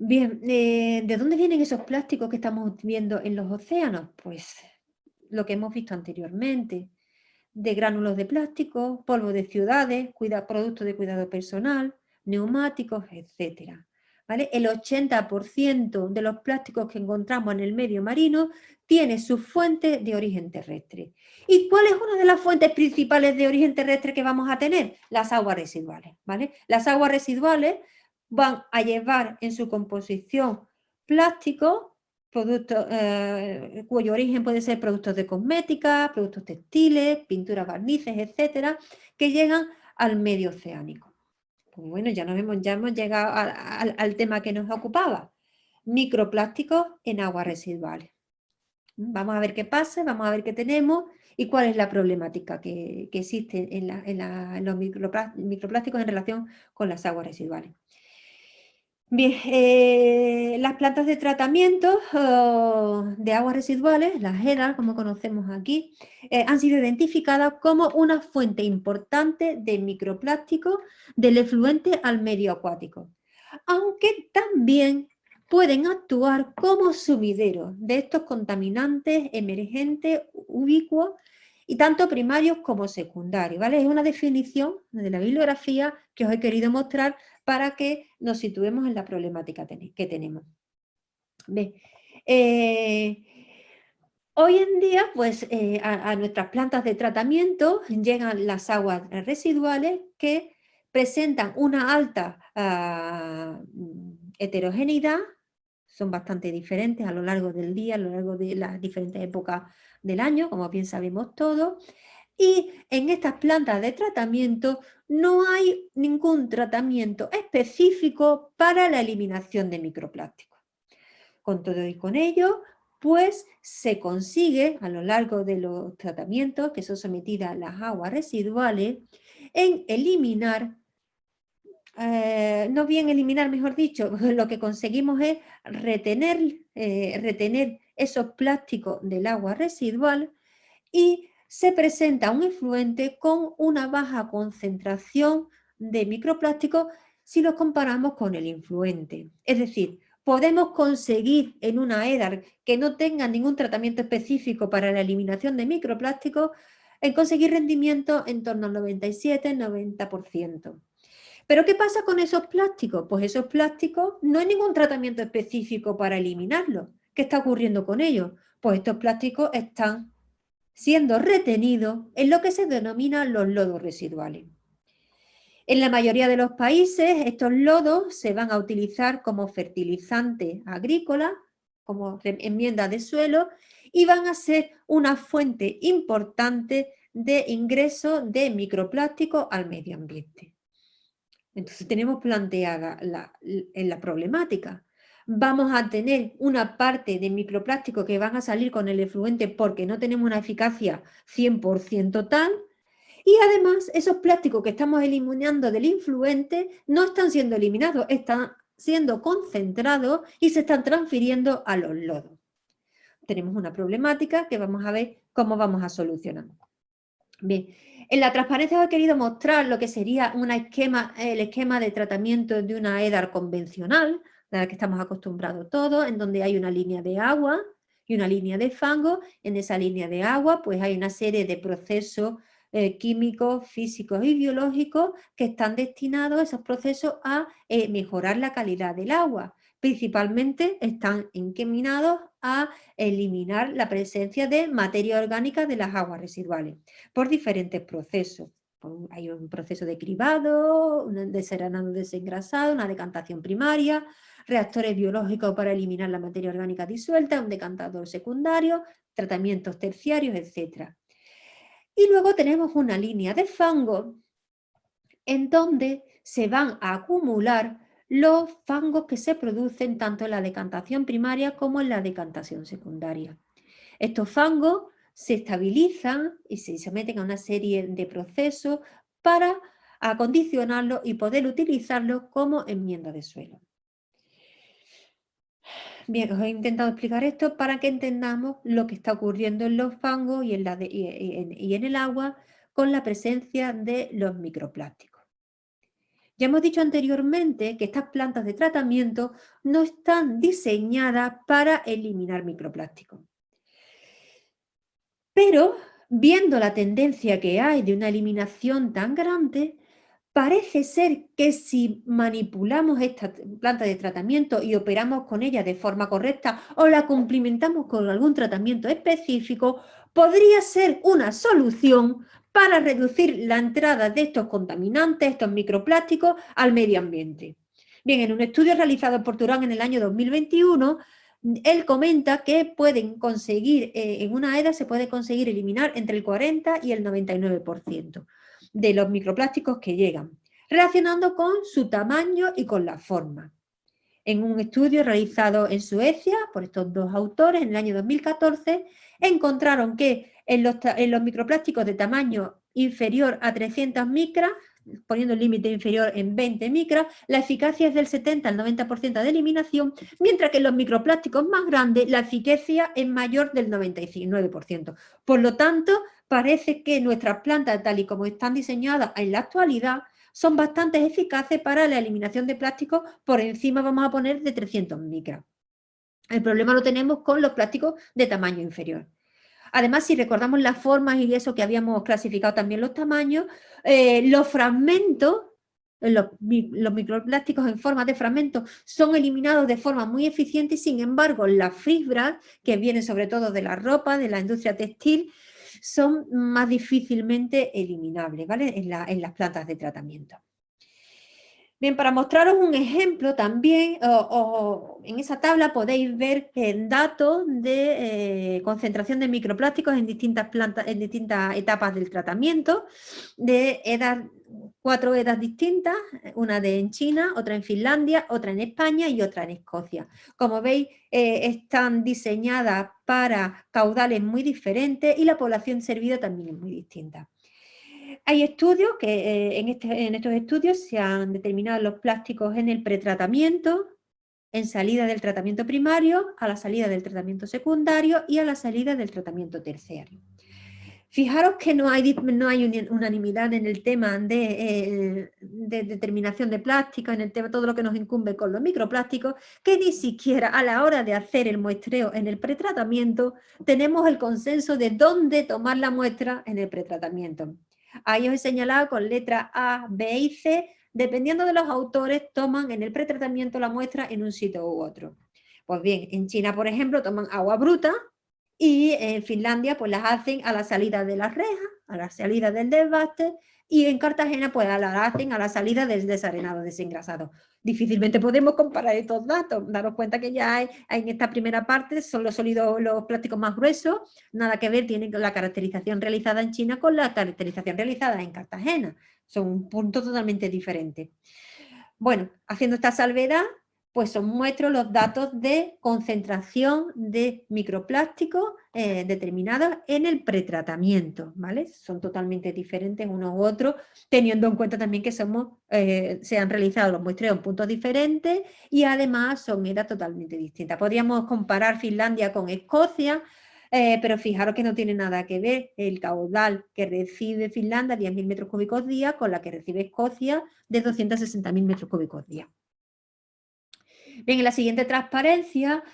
Speaker 1: Bien, ¿de dónde vienen esos plásticos que estamos viendo en los océanos? Pues lo que hemos visto anteriormente, de gránulos de plástico, polvo de ciudades, productos de cuidado personal, neumáticos, etc. ¿Vale? El 80% de los plásticos que encontramos en el medio marino tiene su fuente de origen terrestre. ¿Y cuál es una de las fuentes principales de origen terrestre que vamos a tener? Las aguas residuales. ¿Vale? Las aguas residuales van a llevar en su composición plástico, productos, cuyo origen puede ser productos de cosmética, productos textiles, pinturas, barnices, etcétera, que llegan al medio oceánico. Pues bueno, ya hemos llegado al tema que nos ocupaba. Microplásticos en aguas residuales. Vamos a ver qué pasa, vamos a ver qué tenemos y cuál es la problemática que existe en los microplásticos en relación con las aguas residuales. Bien, las plantas de tratamiento de aguas residuales, las EDAR, como conocemos aquí, han sido identificadas como una fuente importante de microplástico del efluente al medio acuático, aunque también pueden actuar como sumideros de estos contaminantes emergentes ubicuos y tanto primarios como secundarios, ¿vale? Es una definición de la bibliografía que os he querido mostrar para que nos situemos en la problemática que tenemos. Bien. Hoy en día, pues, a nuestras plantas de tratamiento llegan las aguas residuales que presentan una alta heterogeneidad, son bastante diferentes a lo largo del día, a lo largo de las diferentes épocas del año, como bien sabemos todos, y en estas plantas de tratamiento no hay ningún tratamiento específico para la eliminación de microplásticos. Con todo y con ello, pues se consigue a lo largo de los tratamientos que son sometidas a las aguas residuales en eliminar, no bien eliminar, mejor dicho, lo que conseguimos es retener esos plásticos del agua residual y se presenta un efluente con una baja concentración de microplásticos si los comparamos con el influente. Es decir, podemos conseguir en una EDAR que no tenga ningún tratamiento específico para la eliminación de microplásticos, en conseguir rendimiento en torno al 97-90%. ¿Pero qué pasa con esos plásticos? Pues esos plásticos no hay ningún tratamiento específico para eliminarlos. ¿Qué está ocurriendo con ellos? Pues estos plásticos están siendo retenidos en lo que se denomina los lodos residuales. En la mayoría de los países, estos lodos se van a utilizar como fertilizante agrícola, como enmienda de suelo, y van a ser una fuente importante de ingreso de microplásticos al medio ambiente. Entonces tenemos planteada la problemática. Vamos a tener una parte de microplásticos que van a salir con el efluente porque no tenemos una eficacia 100% tal, y además esos plásticos que estamos eliminando del influente no están siendo eliminados, están siendo concentrados y se están transfiriendo a los lodos. Tenemos una problemática que vamos a ver cómo vamos a solucionar. Bien, en la transparencia os he querido mostrar lo que sería el esquema de tratamiento de una EDAR convencional, de la que estamos acostumbrados todos, en donde hay una línea de agua y una línea de fango. En esa línea de agua pues hay una serie de procesos químicos, físicos y biológicos que están destinados, esos procesos, a mejorar la calidad del agua. Principalmente están encaminados a eliminar la presencia de materia orgánica de las aguas residuales por diferentes procesos. Hay un proceso de cribado, un deseranado desengrasado, una decantación primaria, reactores biológicos para eliminar la materia orgánica disuelta, un decantador secundario, tratamientos terciarios, etc. Y luego tenemos una línea de fango en donde se van a acumular los fangos que se producen tanto en la decantación primaria como en la decantación secundaria. Estos fangos se estabilizan y se someten a una serie de procesos para acondicionarlos y poder utilizarlos como enmienda de suelo. Bien, os he intentado explicar esto para que entendamos lo que está ocurriendo en los fangos y en el agua con la presencia de los microplásticos. Ya hemos dicho anteriormente que estas plantas de tratamiento no están diseñadas para eliminar microplásticos. Pero, viendo la tendencia que hay de una eliminación tan grande, parece ser que si manipulamos esta planta de tratamiento y operamos con ella de forma correcta o la complementamos con algún tratamiento específico, podría ser una solución para reducir la entrada de estos contaminantes, estos microplásticos, al medio ambiente. Bien, en un estudio realizado por Turán en el año 2021, él comenta que pueden conseguir, en una EDA se puede conseguir eliminar entre el 40 y el 99% de los microplásticos que llegan, relacionando con su tamaño y con la forma. En un estudio realizado en Suecia por estos dos autores en el año 2014, encontraron que en los microplásticos de tamaño inferior a 300 micras, poniendo el límite inferior en 20 micras, la eficacia es del 70 al 90% de eliminación, mientras que en los microplásticos más grandes la eficacia es mayor del 99%. Por lo tanto, parece que nuestras plantas, tal y como están diseñadas en la actualidad, son bastante eficaces para la eliminación de plásticos por encima, vamos a poner, de 300 micras. El problema lo tenemos con los plásticos de tamaño inferior. Además, si recordamos las formas y eso que habíamos clasificado también los tamaños, los fragmentos, los microplásticos en forma de fragmentos son eliminados de forma muy eficiente y, sin embargo, las fibras, que vienen sobre todo de la ropa, de la industria textil, son más difícilmente eliminables, ¿vale? En las plantas de tratamiento. Bien, para mostraros un ejemplo también, en esa tabla podéis ver datos de concentración de microplásticos en distintas plantas, en distintas etapas del tratamiento, de 4 EDAs distintas, una en China, otra en Finlandia, otra en España y otra en Escocia. Como veis, están diseñadas para caudales muy diferentes y la población servida también es muy distinta. Hay estudios que en estos estudios se han determinado los plásticos en el pretratamiento, en salida del tratamiento primario, a la salida del tratamiento secundario y a la salida del tratamiento terciario. Fijaros que no hay unanimidad en el tema de determinación de plástico, en el tema todo lo que nos incumbe con los microplásticos, que ni siquiera a la hora de hacer el muestreo en el pretratamiento tenemos el consenso de dónde tomar la muestra en el pretratamiento. Ahí os he señalado con letra A, B y C, dependiendo de los autores, toman en el pretratamiento la muestra en un sitio u otro. Pues bien, en China, por ejemplo, toman agua bruta y en Finlandia pues las hacen a la salida de las rejas, a la salida del desbaste, y en Cartagena pues la hacen a la salida del desarenado desengrasado. Difícilmente podemos comparar estos datos, daros cuenta que ya hay en esta primera parte son los sólidos, los plásticos más gruesos, nada que ver tiene la caracterización realizada en China con la caracterización realizada en Cartagena, son un punto totalmente diferente. Bueno, haciendo esta salvedad, pues os muestro los datos de concentración de microplásticos determinados en el pretratamiento, ¿vale? Son totalmente diferentes unos u otros, teniendo en cuenta también que se han realizado los muestreos en puntos diferentes y además son eras totalmente distintas. Podríamos comparar Finlandia con Escocia, pero fijaros que no tiene nada que ver el caudal que recibe Finlandia, 10.000 metros cúbicos día, con la que recibe Escocia, de 260.000 metros cúbicos día. Bien, en la siguiente transparencia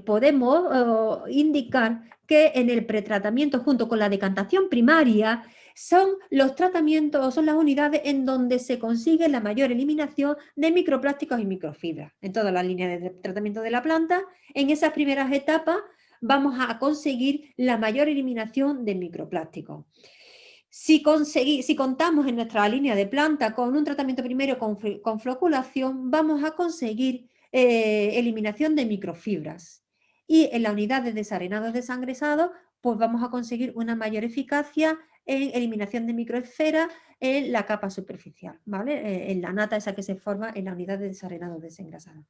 Speaker 1: podemos indicar que en el pretratamiento junto con la decantación primaria son los tratamientos, son las unidades en donde se consigue la mayor eliminación de microplásticos y microfibras. En todas las líneas de tratamiento de la planta, en esas primeras etapas vamos a conseguir la mayor eliminación de microplásticos. Si contamos en nuestra línea de planta con un tratamiento primero con floculación, vamos a conseguir eliminación de microfibras. Y en la unidad de desarenados desangresados, pues vamos a conseguir una mayor eficacia en eliminación de microesferas en la capa superficial, ¿vale? En la nata esa que se forma en la unidad de desarenados desengrasados.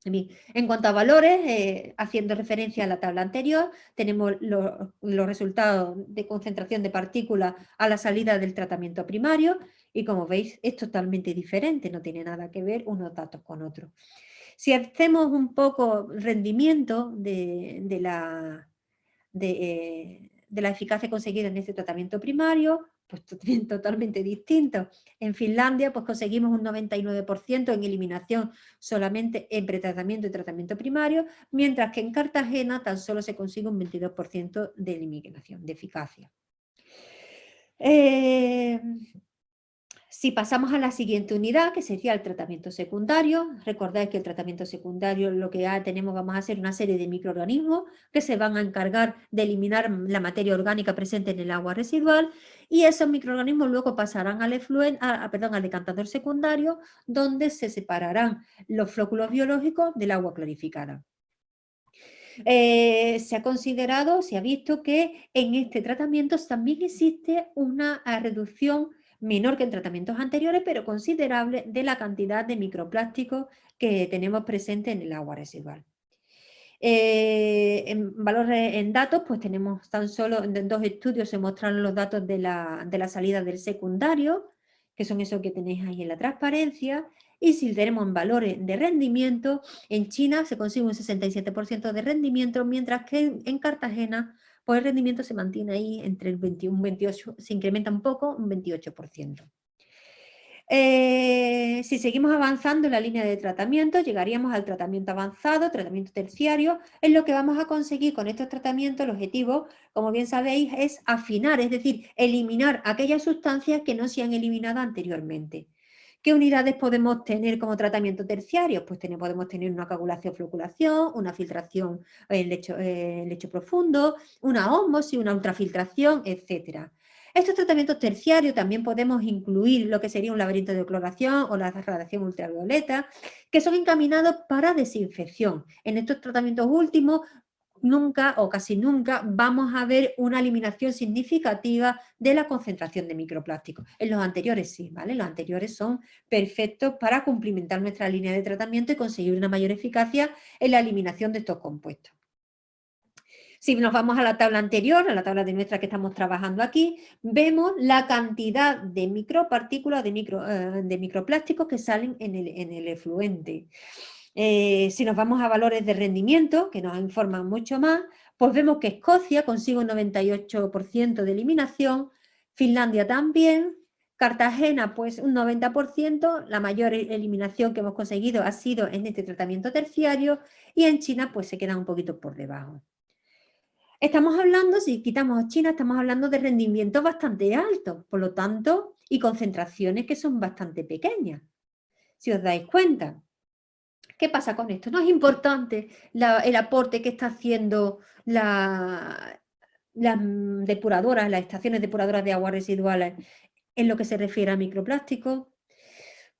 Speaker 1: Bien, en cuanto a valores, haciendo referencia a la tabla anterior, tenemos los resultados de concentración de partículas a la salida del tratamiento primario y como veis es totalmente diferente, no tiene nada que ver unos datos con otros. Si hacemos un poco rendimiento de la eficacia conseguida en este tratamiento primario, pues totalmente distinto. En Finlandia pues conseguimos un 99% en eliminación solamente en pretratamiento y tratamiento primario, mientras que en Cartagena tan solo se consigue un 22% de eliminación, de eficacia. Si pasamos a la siguiente unidad, que sería el tratamiento secundario, recordáis que el tratamiento secundario lo que vamos a hacer una serie de microorganismos que se van a encargar de eliminar la materia orgánica presente en el agua residual y esos microorganismos luego pasarán al decantador secundario donde se separarán los flóculos biológicos del agua clarificada. Se ha considerado, se ha visto que en este tratamiento también existe una reducción menor que en tratamientos anteriores, pero considerable de la cantidad de microplásticos que tenemos presente en el agua residual. En datos, pues tenemos tan solo en 2 estudios se muestran los datos de la salida del secundario, que son esos que tenéis ahí en la transparencia, y si tenemos en valores de rendimiento, en China se consigue un 67% de rendimiento, mientras que en Cartagena pues el rendimiento se mantiene ahí entre el 21 y 28, se incrementa un poco, un 28%. Si seguimos avanzando en la línea de tratamiento, llegaríamos al tratamiento avanzado, tratamiento terciario, en lo que vamos a conseguir con estos tratamientos, el objetivo, como bien sabéis, es afinar, es decir, eliminar aquellas sustancias que no se han eliminado anteriormente. ¿Qué unidades podemos tener como tratamiento terciario? Pues podemos tener una coagulación-floculación, una filtración en lecho profundo, una ósmosis, una ultrafiltración, etcétera. Estos tratamientos terciarios también podemos incluir lo que sería un laberinto de cloración o la radiación ultravioleta, que son encaminados para desinfección. En estos tratamientos últimos, nunca o casi nunca vamos a ver una eliminación significativa de la concentración de microplásticos. En los anteriores sí, ¿vale? Los anteriores son perfectos para cumplimentar nuestra línea de tratamiento y conseguir una mayor eficacia en la eliminación de estos compuestos. Si nos vamos a la tabla anterior, a la tabla de muestra que estamos trabajando aquí, vemos la cantidad de micropartículas, de microplásticos que salen en el efluente. Si nos vamos a valores de rendimiento, que nos informan mucho más, pues vemos que Escocia consigue un 98% de eliminación, Finlandia también, Cartagena pues un 90%, la mayor eliminación que hemos conseguido ha sido en este tratamiento terciario y en China pues se queda un poquito por debajo. Estamos hablando, si quitamos China, estamos hablando de rendimientos bastante altos, por lo tanto, y concentraciones que son bastante pequeñas, si os dais cuenta. ¿Qué pasa con esto? No es importante el aporte que está haciendo las depuradoras, las estaciones depuradoras de aguas residuales en lo que se refiere a microplásticos,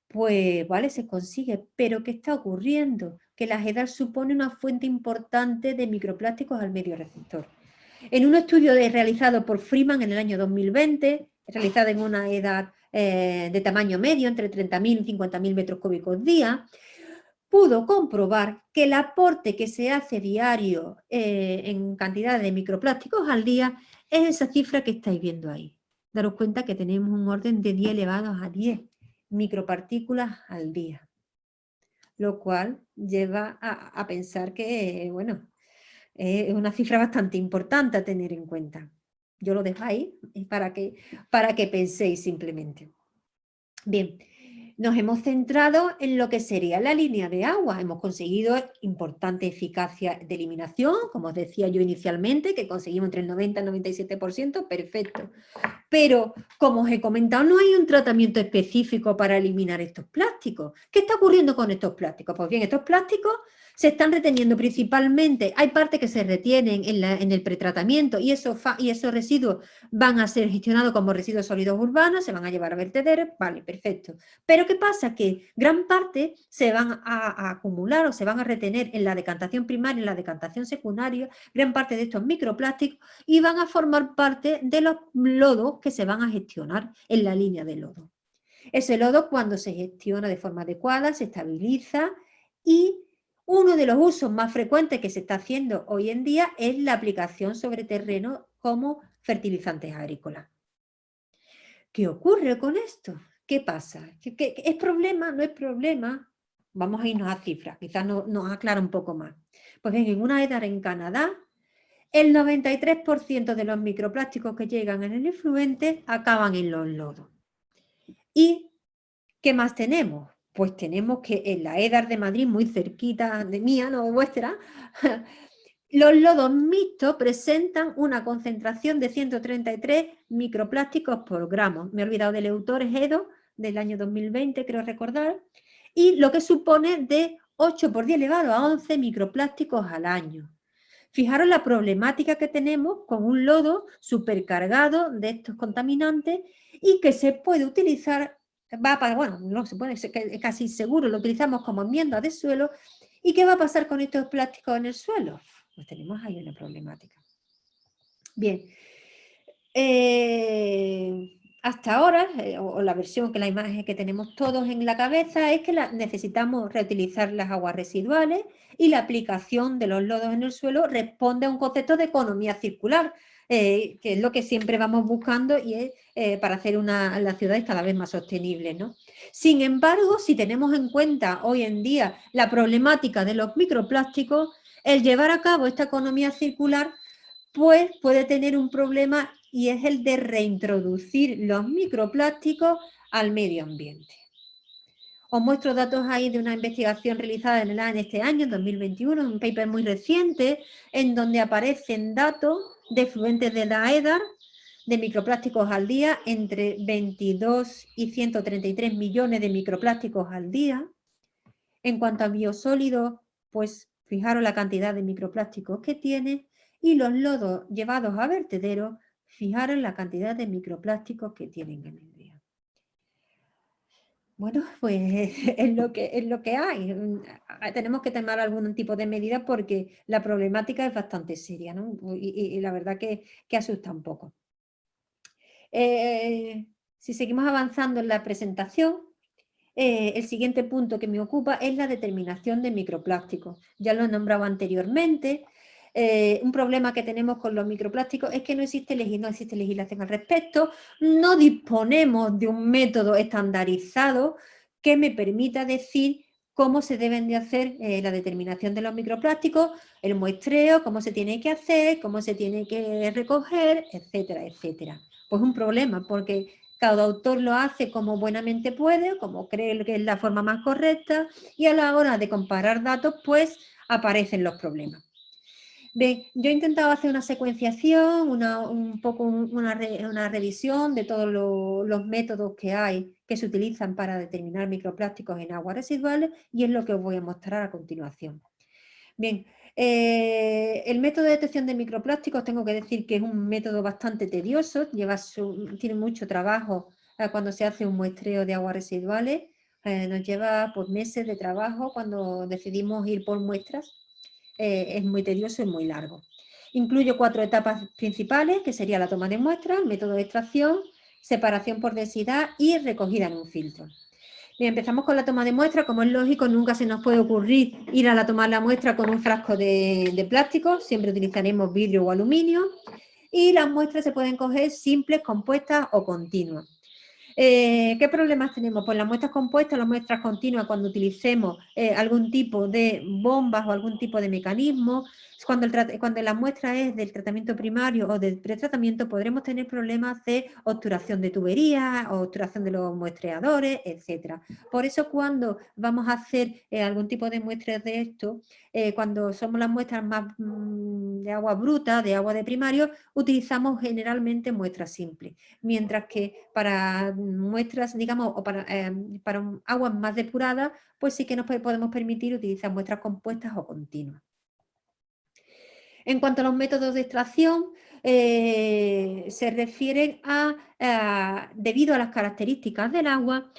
Speaker 1: pues vale, se consigue. Pero ¿qué está ocurriendo? Que la EDAR supone una fuente importante de microplásticos al medio receptor. En un estudio realizado por Freeman en el año 2020, realizado en una EDAR de tamaño medio, entre 30.000 y 50.000 metros cúbicos día, pudo comprobar que el aporte que se hace diario en cantidad de microplásticos al día es esa cifra que estáis viendo ahí. Daros cuenta que tenemos un orden de 10 elevados a 10 micropartículas al día, lo cual lleva a pensar que, bueno, es una cifra bastante importante a tener en cuenta. Yo lo dejo ahí para que penséis simplemente. Bien, nos hemos centrado en lo que sería la línea de agua. Hemos conseguido importante eficacia de eliminación, como os decía yo inicialmente, que conseguimos entre el 90 y el 97%, perfecto. Pero, como os he comentado, no hay un tratamiento específico para eliminar estos plásticos. ¿Qué está ocurriendo con estos plásticos? Pues bien, estos plásticos se están reteniendo principalmente, hay partes que se retienen en el pretratamiento y esos residuos van a ser gestionados como residuos sólidos urbanos, se van a llevar a vertederos, vale, perfecto. Pero ¿qué pasa? Que gran parte se van a acumular o se van a retener en la decantación primaria, en la decantación secundaria, gran parte de estos microplásticos y van a formar parte de los lodos que se van a gestionar en la línea de lodo. Ese lodo, cuando se gestiona de forma adecuada, se estabiliza y uno de los usos más frecuentes que se está haciendo hoy en día es la aplicación sobre terreno como fertilizantes agrícolas. ¿Qué ocurre con esto? ¿Qué pasa? ¿Es problema? ¿No es problema? Vamos a irnos a cifras, quizás nos aclara un poco más. Pues bien, en una EDAR en Canadá, el 93% de los microplásticos que llegan en el efluente acaban en los lodos. ¿Y qué más tenemos? Pues tenemos que en la EDAR de Madrid, muy cerquita de mía, no de vuestra, los lodos mixtos presentan una concentración de 133 microplásticos por gramo. Me he olvidado del autor EDO del año 2020, creo recordar, y lo que supone de 8 por 10 elevado a 11 microplásticos al año. Fijaros la problemática que tenemos con un lodo supercargado de estos contaminantes y que se puede utilizar, bueno, no se puede, es casi seguro, lo utilizamos como enmienda de suelo. ¿Y qué va a pasar con estos plásticos en el suelo? Pues tenemos ahí una problemática. Bien, hasta ahora, o la versión, que la imagen que tenemos todos en la cabeza es que necesitamos reutilizar las aguas residuales y la aplicación de los lodos en el suelo responde a un concepto de economía circular, que es lo que siempre vamos buscando y es para hacer las ciudades cada vez más sostenibles, ¿no? Sin embargo, si tenemos en cuenta hoy en día la problemática de los microplásticos, el llevar a cabo esta economía circular pues puede tener un problema y es el de reintroducir los microplásticos al medio ambiente. Os muestro datos ahí de una investigación realizada en este año, en 2021, un paper muy reciente, en donde aparecen datos de efluentes de la EDAR de microplásticos al día, entre 22 y 133 millones de microplásticos al día. En cuanto a biosólidos, pues fijaros la cantidad de microplásticos que tiene, y los lodos llevados a vertederos, fijaros la cantidad de microplásticos que tienen en el día. Bueno, pues es lo que hay. Tenemos que tomar algún tipo de medida porque la problemática es bastante seria, ¿no? Y la verdad que asusta un poco. Si seguimos avanzando en la presentación, el siguiente punto que me ocupa es la determinación de microplásticos. Ya lo he nombrado anteriormente. Un problema que tenemos con los microplásticos es que no existe legislación al respecto. No disponemos de un método estandarizado que me permita decir cómo se deben de hacer la determinación de los microplásticos, el muestreo, cómo se tiene que hacer, cómo se tiene que recoger, etcétera, etcétera. Pues un problema, porque cada autor lo hace como buenamente puede, como cree que es la forma más correcta, y a la hora de comparar datos, pues aparecen los problemas. Bien, yo he intentado hacer una secuenciación, una revisión de todos los métodos que hay, que se utilizan para determinar microplásticos en aguas residuales, y es lo que os voy a mostrar a continuación. Bien, el método de detección de microplásticos tengo que decir que es un método bastante tedioso, tiene mucho trabajo cuando se hace un muestreo de aguas residuales, nos lleva pues, meses de trabajo cuando decidimos ir por muestras, es muy tedioso y muy largo. Incluye 4 etapas principales, que sería la toma de muestras, el método de extracción, separación por densidad y recogida en un filtro. Bien, empezamos con la toma de muestra. Como es lógico, nunca se nos puede ocurrir ir a tomar la muestra con un frasco de plástico, siempre utilizaremos vidrio o aluminio, y las muestras se pueden coger simples, compuestas o continuas. ¿Qué problemas tenemos? Pues las muestras compuestas, las muestras continuas, cuando utilicemos algún tipo de bombas o algún tipo de mecanismo, cuando la muestra es del tratamiento primario o del pretratamiento, podremos tener problemas de obturación de tuberías, o obturación de los muestreadores, etc. Por eso cuando vamos a hacer algún tipo de muestras de esto, cuando somos las muestras más de agua bruta, de agua de primario, utilizamos generalmente muestras simples, mientras que para muestras, digamos, o para aguas más depuradas, pues sí que nos podemos permitir utilizar muestras compuestas o continuas. En cuanto a los métodos de extracción, se refieren debido a las características del agua,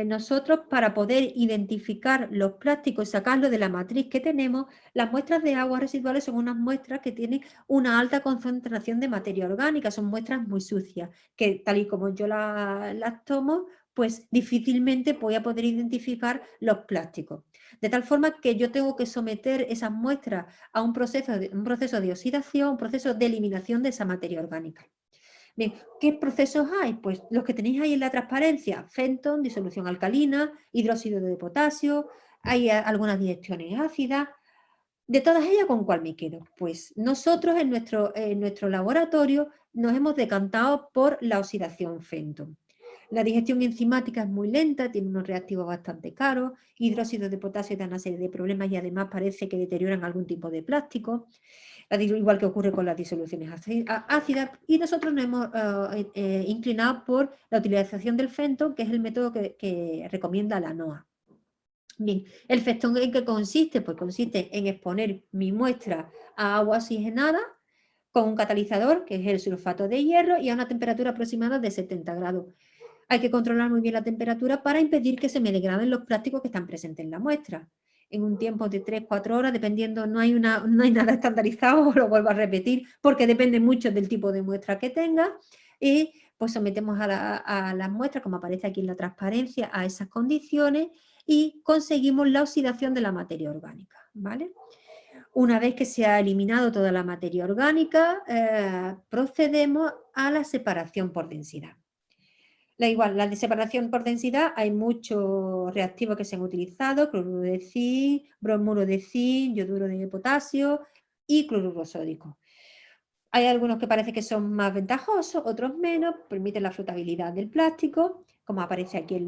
Speaker 1: nosotros para poder identificar los plásticos y sacarlos de la matriz que tenemos, las muestras de aguas residuales son unas muestras que tienen una alta concentración de materia orgánica, son muestras muy sucias, que tal y como yo las tomo, pues difícilmente voy a poder identificar los plásticos. De tal forma que yo tengo que someter esas muestras a un proceso de oxidación, un proceso de eliminación de esa materia orgánica. Bien, ¿qué procesos hay? Pues los que tenéis ahí en la transparencia: Fenton, disolución alcalina, hidróxido de potasio, hay algunas digestiones ácidas. De todas ellas, ¿con cuál me quedo? Pues nosotros en nuestro laboratorio nos hemos decantado por la oxidación Fenton. La digestión enzimática es muy lenta, tiene unos reactivos bastante caros, hidróxido de potasio da una serie de problemas y además parece que deterioran algún tipo de plástico, igual que ocurre con las disoluciones ácidas, y nosotros nos hemos inclinado por la utilización del Fenton, que es el método que recomienda la NOAA. Bien, ¿el Fenton en qué consiste? Pues consiste en exponer mi muestra a agua oxigenada con un catalizador, que es el sulfato de hierro, y a una temperatura aproximada de 70 grados. Hay que controlar muy bien la temperatura para impedir que se me degraden los plásticos que están presentes en la muestra. En un tiempo de 3-4 horas, dependiendo, no hay nada estandarizado, lo vuelvo a repetir, porque depende mucho del tipo de muestra que tenga, y pues sometemos a las muestras, como aparece aquí en la transparencia, a esas condiciones y conseguimos la oxidación de la materia orgánica, ¿vale? Una vez que se ha eliminado toda la materia orgánica, procedemos a la separación por densidad. La de separación por densidad, hay muchos reactivos que se han utilizado: cloruro de zinc, bromuro de zinc, yoduro de potasio y cloruro sódico. Hay algunos que parece que son más ventajosos, otros menos, permiten la flotabilidad del plástico, como aparece aquí en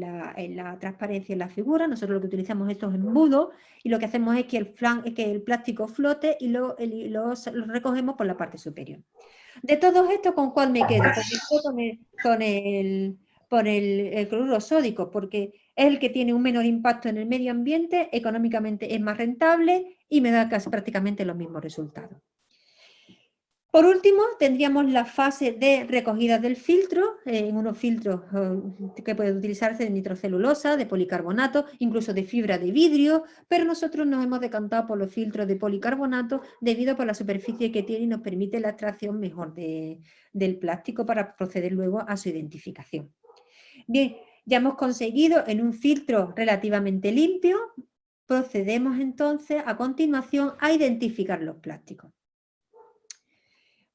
Speaker 1: la transparencia en la figura. Nosotros lo que utilizamos estos embudos y lo que hacemos es que el plástico flote y lo recogemos por la parte superior. De todos estos, ¿con cuál me quedo? Pues me quedo con el cloruro sódico, porque es el que tiene un menor impacto en el medio ambiente, económicamente es más rentable y me da casi prácticamente los mismos resultados. Por último, tendríamos la fase de recogida del filtro, en unos filtros que pueden utilizarse de nitrocelulosa, de policarbonato, incluso de fibra de vidrio, pero nosotros nos hemos decantado por los filtros de policarbonato debido a la superficie que tiene y nos permite la extracción mejor del plástico para proceder luego a su identificación. Bien, ya hemos conseguido en un filtro relativamente limpio, procedemos entonces a continuación a identificar los plásticos.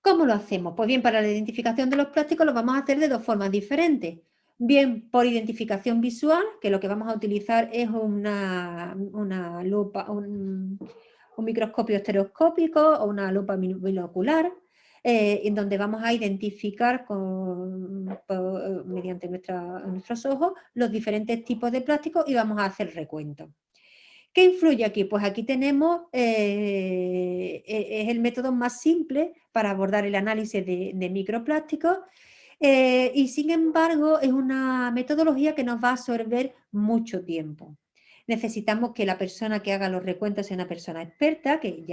Speaker 1: ¿Cómo lo hacemos? Pues bien, para la identificación de los plásticos lo vamos a hacer de dos formas diferentes. Bien, por identificación visual, que lo que vamos a utilizar es una lupa, un microscopio estereoscópico o una lupa binocular, en donde vamos a identificar mediante nuestros ojos los diferentes tipos de plásticos y vamos a hacer recuento. ¿Qué influye aquí? Pues aquí tenemos, es el método más simple para abordar el análisis de microplásticos, y sin embargo es una metodología que nos va a absorber mucho tiempo. necesitamos que la persona que haga los recuentos sea una persona experta, que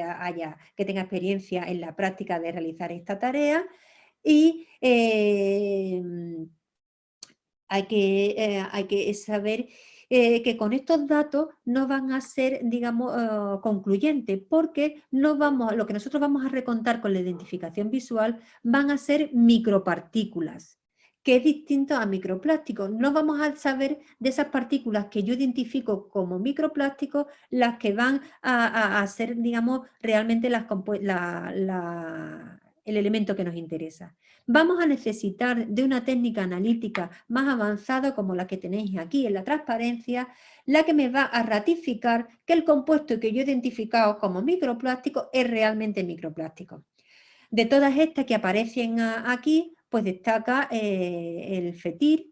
Speaker 1: tenga experiencia en la práctica de realizar esta tarea y hay que saber que con estos datos no van a ser, digamos, concluyentes, porque lo que nosotros vamos a recontar con la identificación visual van a ser micropartículas, que es distinto a microplásticos. No vamos a saber de esas partículas que yo identifico como microplásticos, las que van a ser, digamos, realmente el elemento que nos interesa. Vamos a necesitar de una técnica analítica más avanzada como la que tenéis aquí en la transparencia, la que me va a ratificar que el compuesto que yo he identificado como microplástico es realmente microplástico. De todas estas que aparecen aquí, pues destaca el FETIR,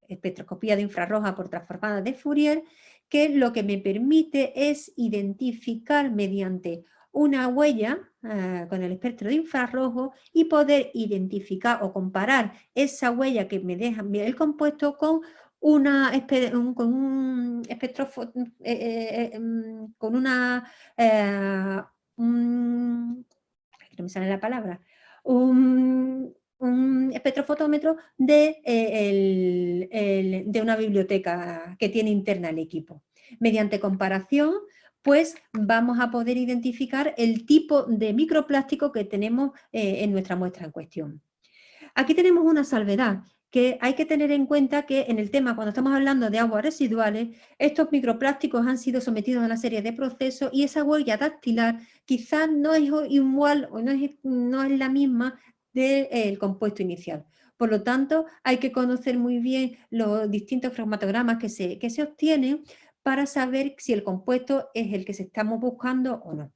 Speaker 1: espectroscopía de infrarroja por transformada de Fourier, que lo que me permite es identificar mediante una huella con el espectro de infrarrojo y poder identificar o comparar esa huella que me deja el compuesto con con un espectro, con una no me sale la palabra, un espectrofotómetro de una biblioteca que tiene interna el equipo. Mediante comparación, pues vamos a poder identificar el tipo de microplástico que tenemos en nuestra muestra en cuestión. Aquí tenemos una salvedad, que hay que tener en cuenta que en el tema, cuando estamos hablando de aguas residuales, estos microplásticos han sido sometidos a una serie de procesos y esa huella dactilar quizás no es igual o no es la misma del compuesto inicial. Por lo tanto, hay que conocer muy bien los distintos cromatogramas que se obtienen para saber si el compuesto es el que estamos buscando o no.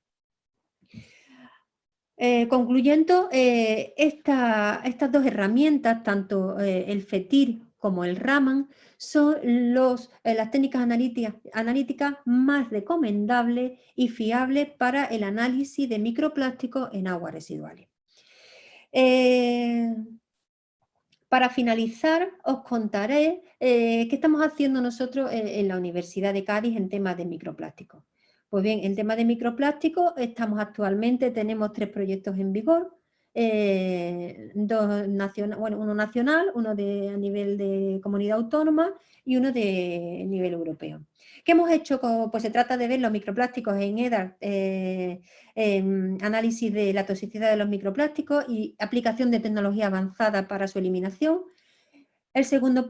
Speaker 1: Concluyendo, estas dos herramientas, tanto el FETIR como el Raman, son las técnicas analíticas más recomendables y fiables para el análisis de microplásticos en aguas residuales. Para finalizar, os contaré qué estamos haciendo nosotros en la Universidad de Cádiz en temas de microplásticos. Pues bien, en tema de microplásticos tenemos 3 proyectos en vigor, uno nacional, uno a nivel de comunidad autónoma y uno de nivel europeo. ¿Qué hemos hecho? Pues se trata de ver los microplásticos en EDAR, análisis de la toxicidad de los microplásticos y aplicación de tecnología avanzada para su eliminación. El segundo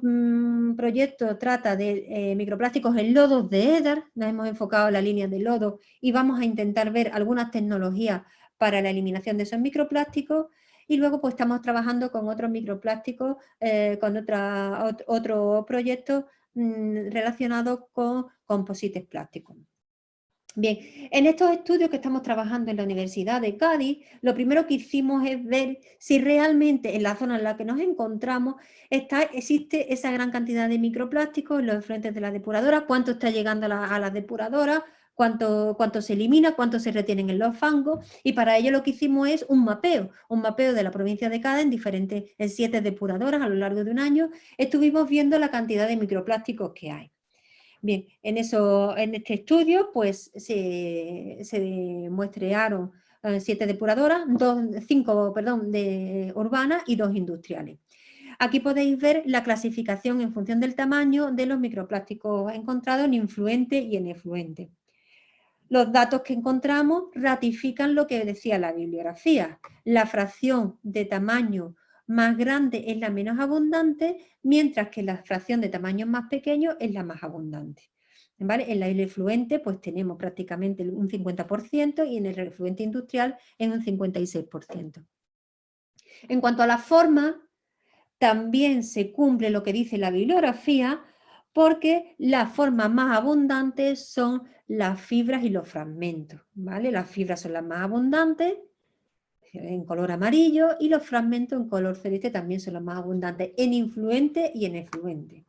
Speaker 1: proyecto trata de microplásticos en lodos de EDAR, nos hemos enfocado en la línea de lodo y vamos a intentar ver algunas tecnologías para la eliminación de esos microplásticos y luego pues estamos trabajando con otros microplásticos, con otro proyecto relacionados con composites plásticos. Bien, en estos estudios que estamos trabajando en la Universidad de Cádiz, lo primero que hicimos es ver si realmente en la zona en la que nos encontramos existe esa gran cantidad de microplásticos en los efluentes de la depuradora, cuánto está llegando a la depuradora, cuánto se elimina, cuánto se retienen en los fangos, y para ello lo que hicimos es un mapeo de la provincia de Cádiz en 7 depuradoras a lo largo de un año. Estuvimos viendo la cantidad de microplásticos que hay. Bien, en este estudio pues se muestrearon 7 depuradoras, 5 urbanas y 2 industriales. Aquí podéis ver la clasificación en función del tamaño de los microplásticos encontrados en influente y en efluente. Los datos que encontramos ratifican lo que decía la bibliografía. La fracción de tamaño más grande es la menos abundante, mientras que la fracción de tamaños más pequeños es la más abundante. ¿Vale? En la efluente pues tenemos prácticamente un 50% y en el efluente industrial en un 56%. En cuanto a la forma, también se cumple lo que dice la bibliografía, porque las formas más abundantes son las fibras y los fragmentos, ¿vale? Las fibras son las más abundantes, en color amarillo, y los fragmentos en color celeste también son los más abundantes, en influente y en efluente.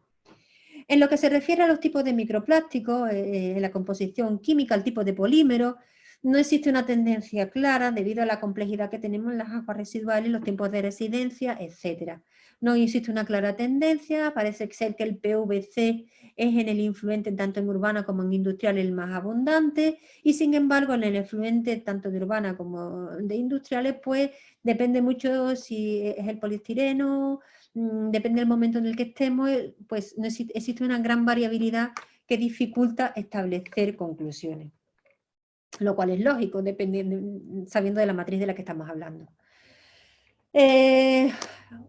Speaker 1: En lo que se refiere a los tipos de microplásticos, en la composición química, el tipo de polímero, no existe una tendencia clara debido a la complejidad que tenemos en las aguas residuales, los tiempos de residencia, etc. No existe una clara tendencia, parece ser que el PVC es en el influente tanto en urbana como en industrial el más abundante, y sin embargo en el efluente tanto de urbana como de industriales pues depende mucho si es el poliestireno, depende del momento en el que estemos, pues no existe una gran variabilidad que dificulta establecer conclusiones, lo cual es lógico, sabiendo de la matriz de la que estamos hablando.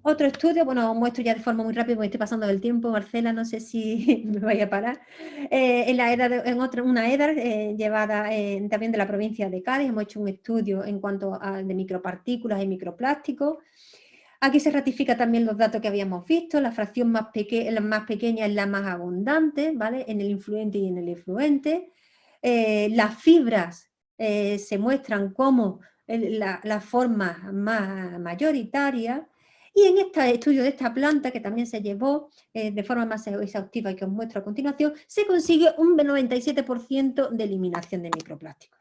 Speaker 1: Otro estudio, bueno, os muestro ya de forma muy rápida porque estoy pasando del tiempo, Marcela, no sé si me vaya a parar. En una EDAR llevada también de la provincia de Cádiz, hemos hecho un estudio en cuanto a de micropartículas y microplásticos. Aquí se ratifica también los datos que habíamos visto, la fracción más pequeña es la más abundante, ¿vale? En el influente y en el efluente. Las fibras se muestran como la forma más mayoritaria, y en este estudio de esta planta, que también se llevó de forma más exhaustiva y que os muestro a continuación, se consigue un 97% de eliminación de microplásticos.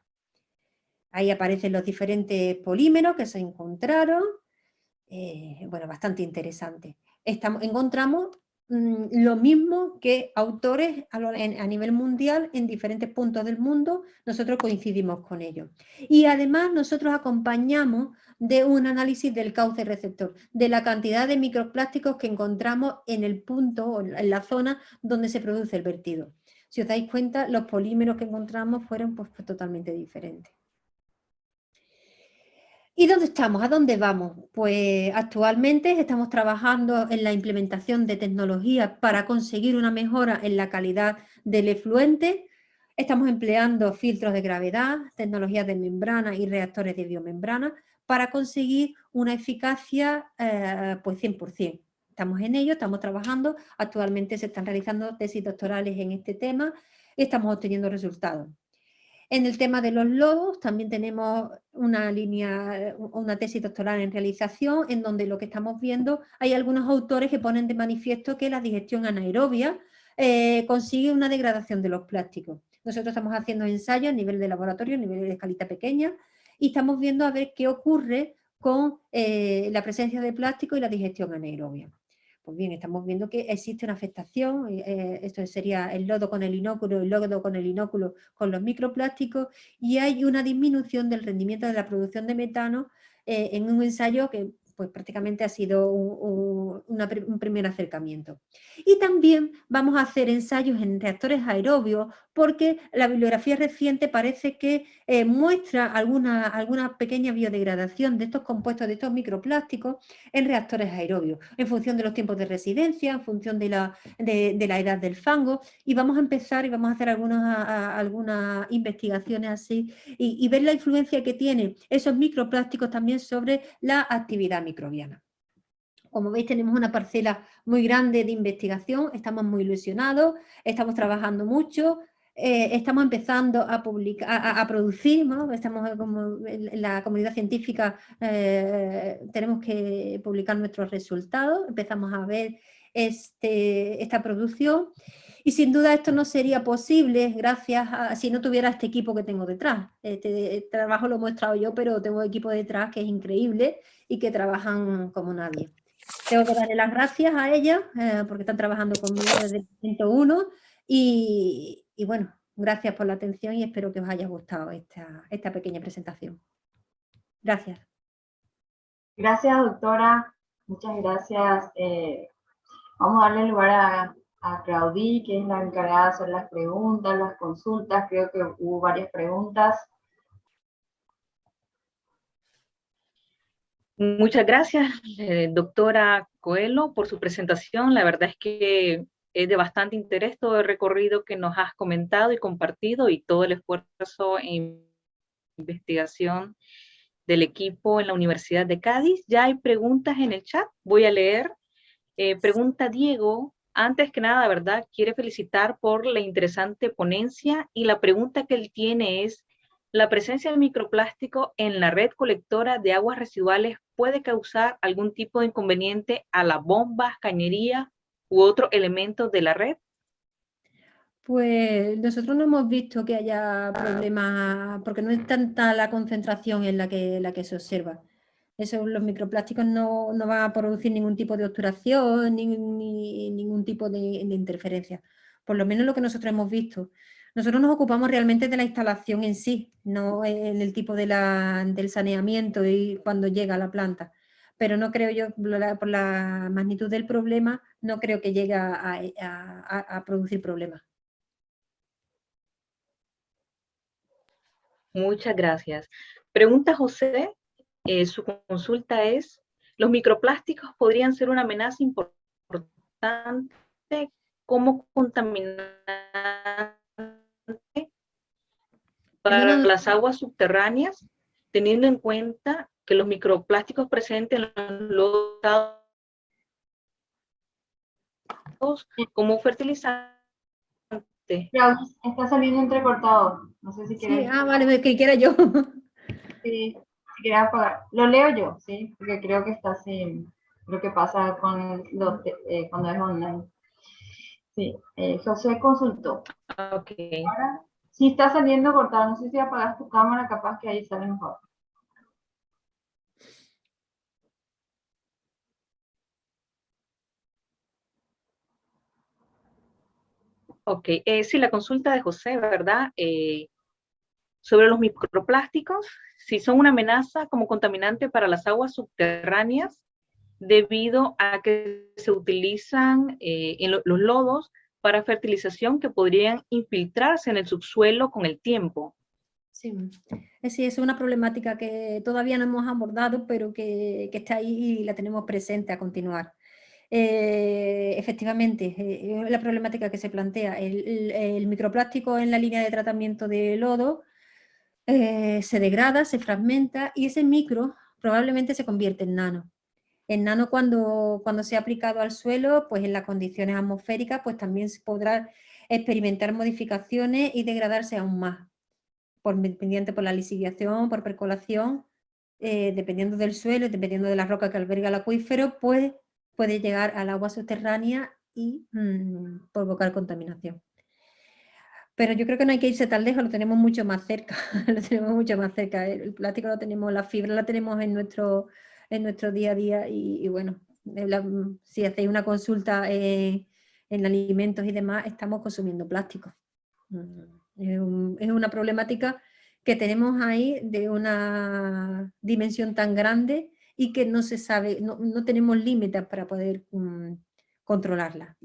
Speaker 1: Ahí aparecen los diferentes polímeros que se encontraron, bueno, bastante interesante. Encontramos lo mismo que autores a nivel mundial en diferentes puntos del mundo, nosotros coincidimos con ellos. Y además nosotros acompañamos de un análisis del cauce receptor, de la cantidad de microplásticos que encontramos en el punto o en la zona donde se produce el vertido. Si os dais cuenta, los polímeros que encontramos fueron pues totalmente diferentes. ¿Y dónde estamos? ¿A dónde vamos? Pues actualmente estamos trabajando en la implementación de tecnologías para conseguir una mejora en la calidad del efluente. Estamos empleando filtros de gravedad, tecnologías de membrana y reactores de biomembrana para conseguir una eficacia pues 100%. Estamos en ello, estamos trabajando. Actualmente se están realizando tesis doctorales en este tema y estamos obteniendo resultados. En el tema de los lodos también tenemos una tesis doctoral en realización, en donde lo que estamos viendo, hay algunos autores que ponen de manifiesto que la digestión anaerobia consigue una degradación de los plásticos. Nosotros estamos haciendo ensayos a nivel de laboratorio, a nivel de escalita pequeña, y estamos viendo a ver qué ocurre con la presencia de plástico y la digestión anaerobia. Pues bien, estamos viendo que existe una afectación, esto sería el lodo con el inóculo con los microplásticos, y hay una disminución del rendimiento de la producción de metano en un ensayo que pues prácticamente ha sido un primer acercamiento. Y también vamos a hacer ensayos en reactores aerobios, porque la bibliografía reciente parece que muestra alguna pequeña biodegradación de estos compuestos, de estos microplásticos, en reactores aerobios, en función de los tiempos de residencia, en función de la edad del fango, y vamos a empezar y vamos a hacer algunas investigaciones así y ver la influencia que tienen esos microplásticos también sobre la actividad microbiana. Como veis, tenemos una parcela muy grande de investigación, estamos muy ilusionados, estamos trabajando mucho, estamos empezando a publicar, a producir, ¿no? Estamos como en la comunidad científica, tenemos que publicar nuestros resultados, empezamos a ver esta producción, y sin duda esto no sería posible gracias a, si no tuviera este equipo que tengo detrás. Este trabajo lo he mostrado yo, pero tengo equipo detrás que es increíble y que trabajan como nadie. Tengo que darle las gracias a ellas porque están trabajando conmigo desde el momento 1 y bueno, gracias por la atención y espero que os haya gustado esta pequeña presentación. Gracias.
Speaker 2: Gracias, doctora. Muchas gracias. Vamos a darle lugar a Claudí, que es la encargada de hacer las preguntas, las consultas. Creo que hubo varias preguntas.
Speaker 3: Muchas gracias, doctora Coelho, por su presentación. La verdad es que es de bastante interés todo el recorrido que nos has comentado y compartido y todo el esfuerzo en investigación del equipo en la Universidad de Cádiz. Ya hay preguntas en el chat, voy a leer. Pregunta Diego, antes que nada, ¿verdad? Quiere felicitar por la interesante ponencia y la pregunta que él tiene es, ¿la presencia de microplástico en la red colectora de aguas residuales puede causar algún tipo de inconveniente a las bombas, cañerías u otros elementos de la red?
Speaker 1: Pues nosotros no hemos visto que haya problemas, porque no es tanta la concentración en la que se observa. Los microplásticos no van a producir ningún tipo de obturación, ni ningún tipo de interferencia. por lo menos lo que nosotros hemos visto. Nosotros nos ocupamos realmente de la instalación en sí, no en el tipo del saneamiento y cuando llega a la planta. Pero no creo yo, por la magnitud del problema, no creo que llegue a producir problemas.
Speaker 3: Muchas gracias. Pregunta José, su consulta es, ¿los microplásticos podrían ser una amenaza importante como contaminante para
Speaker 1: Perdona,
Speaker 3: las aguas subterráneas, teniendo en cuenta que los microplásticos presentes en los lodos como fertilizante?
Speaker 2: Claudia, está saliendo entrecortado. No sé si
Speaker 1: sí,
Speaker 2: quieres,
Speaker 1: vale, que quiera yo.
Speaker 2: si quieres apagar. Lo leo yo, ¿sí? Porque creo que está así, lo que pasa con cuando es online. Sí, José consultó.
Speaker 3: Ok.
Speaker 2: Ahora, sí está saliendo cortado. No sé si apagas tu cámara, capaz que ahí sale mejor.
Speaker 3: Ok, sí, la consulta de José, ¿verdad? Sobre los microplásticos, si son una amenaza como contaminante para las aguas subterráneas, debido a que se utilizan en los lodos para fertilización que podrían infiltrarse en el subsuelo con el tiempo.
Speaker 1: Sí, sí, es una problemática que todavía no hemos abordado, pero que está ahí y la tenemos presente a continuar. Efectivamente, la problemática que se plantea, el microplástico en la línea de tratamiento de lodo se degrada, se fragmenta y ese micro probablemente se convierte en nano. En nano cuando se ha aplicado al suelo, pues en las condiciones atmosféricas, pues también se podrá experimentar modificaciones y degradarse aún más, dependiente por la lisiviación, por percolación, dependiendo del suelo, dependiendo de la roca que alberga el acuífero, pues puede llegar al agua subterránea y provocar contaminación. Pero yo creo que no hay que irse tan lejos, lo tenemos mucho más cerca, lo tenemos mucho más cerca. El plástico lo tenemos, la fibra la tenemos en nuestro día a día y bueno, si hacéis una consulta en alimentos y demás, estamos consumiendo plástico. Es una problemática que tenemos ahí de una dimensión tan grande y que no se sabe, no tenemos límites para poder controlarla.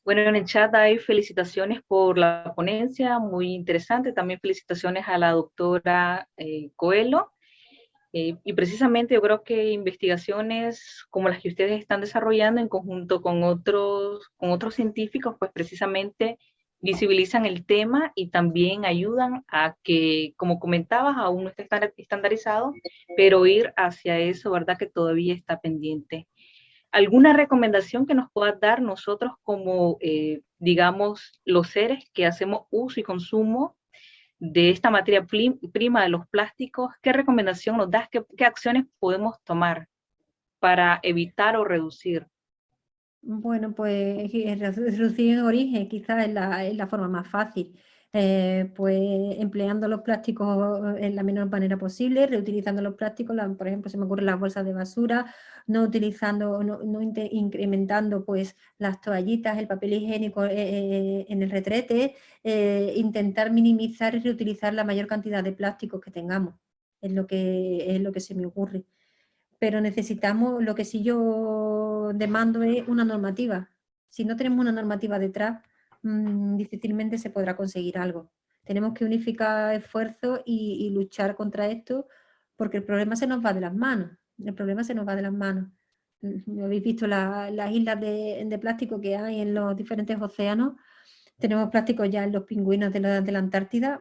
Speaker 3: Bueno, en el chat hay felicitaciones por la ponencia, muy interesante. También felicitaciones a la doctora Coelho. Y precisamente yo creo que investigaciones como las que ustedes están desarrollando en conjunto con otros científicos, pues precisamente visibilizan el tema y también ayudan a que, como comentabas, aún no está estandarizado, pero ir hacia eso, ¿verdad? Que todavía está pendiente. ¿Alguna recomendación que nos puedas dar nosotros como, digamos, los seres que hacemos uso y consumo de esta materia prima de los plásticos? ¿Qué recomendación nos das? ¿Qué acciones podemos tomar para evitar o reducir?
Speaker 1: Bueno, pues reducir en origen quizás es la forma más fácil. Pues empleando los plásticos en la menor manera posible, reutilizando los plásticos, por ejemplo, se me ocurren las bolsas de basura, no utilizando, no incrementando pues las toallitas, el papel higiénico en el retrete, intentar minimizar y reutilizar la mayor cantidad de plásticos que tengamos, es lo que se me ocurre. Pero necesitamos, lo que sí yo demando es una normativa. Si no tenemos una normativa detrás, difícilmente se podrá conseguir algo. Tenemos que unificar esfuerzos y luchar contra esto, porque el problema se nos va de las manos. El problema se nos va de las manos. Habéis visto las islas de plástico que hay en los diferentes océanos. Tenemos plástico ya en los pingüinos de la Antártida.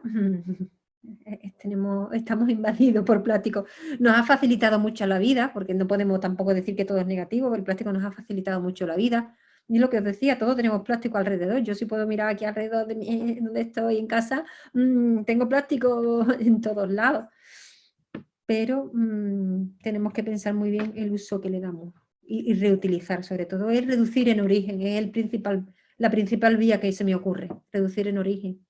Speaker 1: Estamos invadidos por plástico. Nos ha facilitado mucho la vida, porque no podemos tampoco decir que todo es negativo, el plástico nos ha facilitado mucho la vida. Y lo que os decía, todos tenemos plástico alrededor. Yo sí puedo mirar aquí alrededor de mí, donde estoy en casa, tengo plástico en todos lados. Pero tenemos que pensar muy bien el uso que le damos y reutilizar, sobre todo es reducir en origen, es la principal vía que se me ocurre, reducir en origen.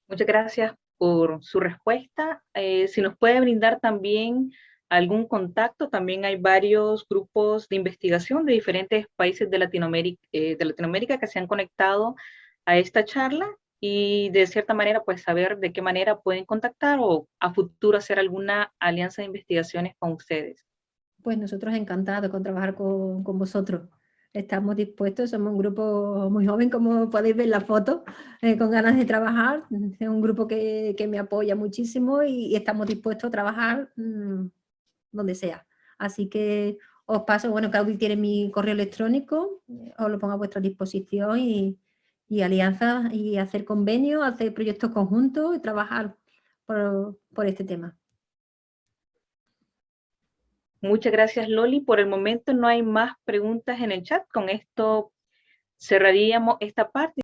Speaker 3: Muchas gracias por su respuesta. Si nos puede brindar también algún contacto. También hay varios grupos de investigación de diferentes países de Latinoamérica que se han conectado a esta charla y de cierta manera pues saber de qué manera pueden contactar o a futuro hacer alguna alianza de investigaciones con ustedes.
Speaker 1: Pues nosotros encantados con trabajar con vosotros. Estamos dispuestos, somos un grupo muy joven, como podéis ver en la foto, con ganas de trabajar. Es un grupo que me apoya muchísimo y estamos dispuestos a trabajar donde sea. Así que os paso, bueno, Claudi tiene mi correo electrónico, os lo pongo a vuestra disposición y alianzas y hacer convenios, hacer proyectos conjuntos y trabajar por este tema.
Speaker 3: Muchas gracias, Loli. Por el momento no hay más preguntas en el chat. Con esto cerraríamos esta parte.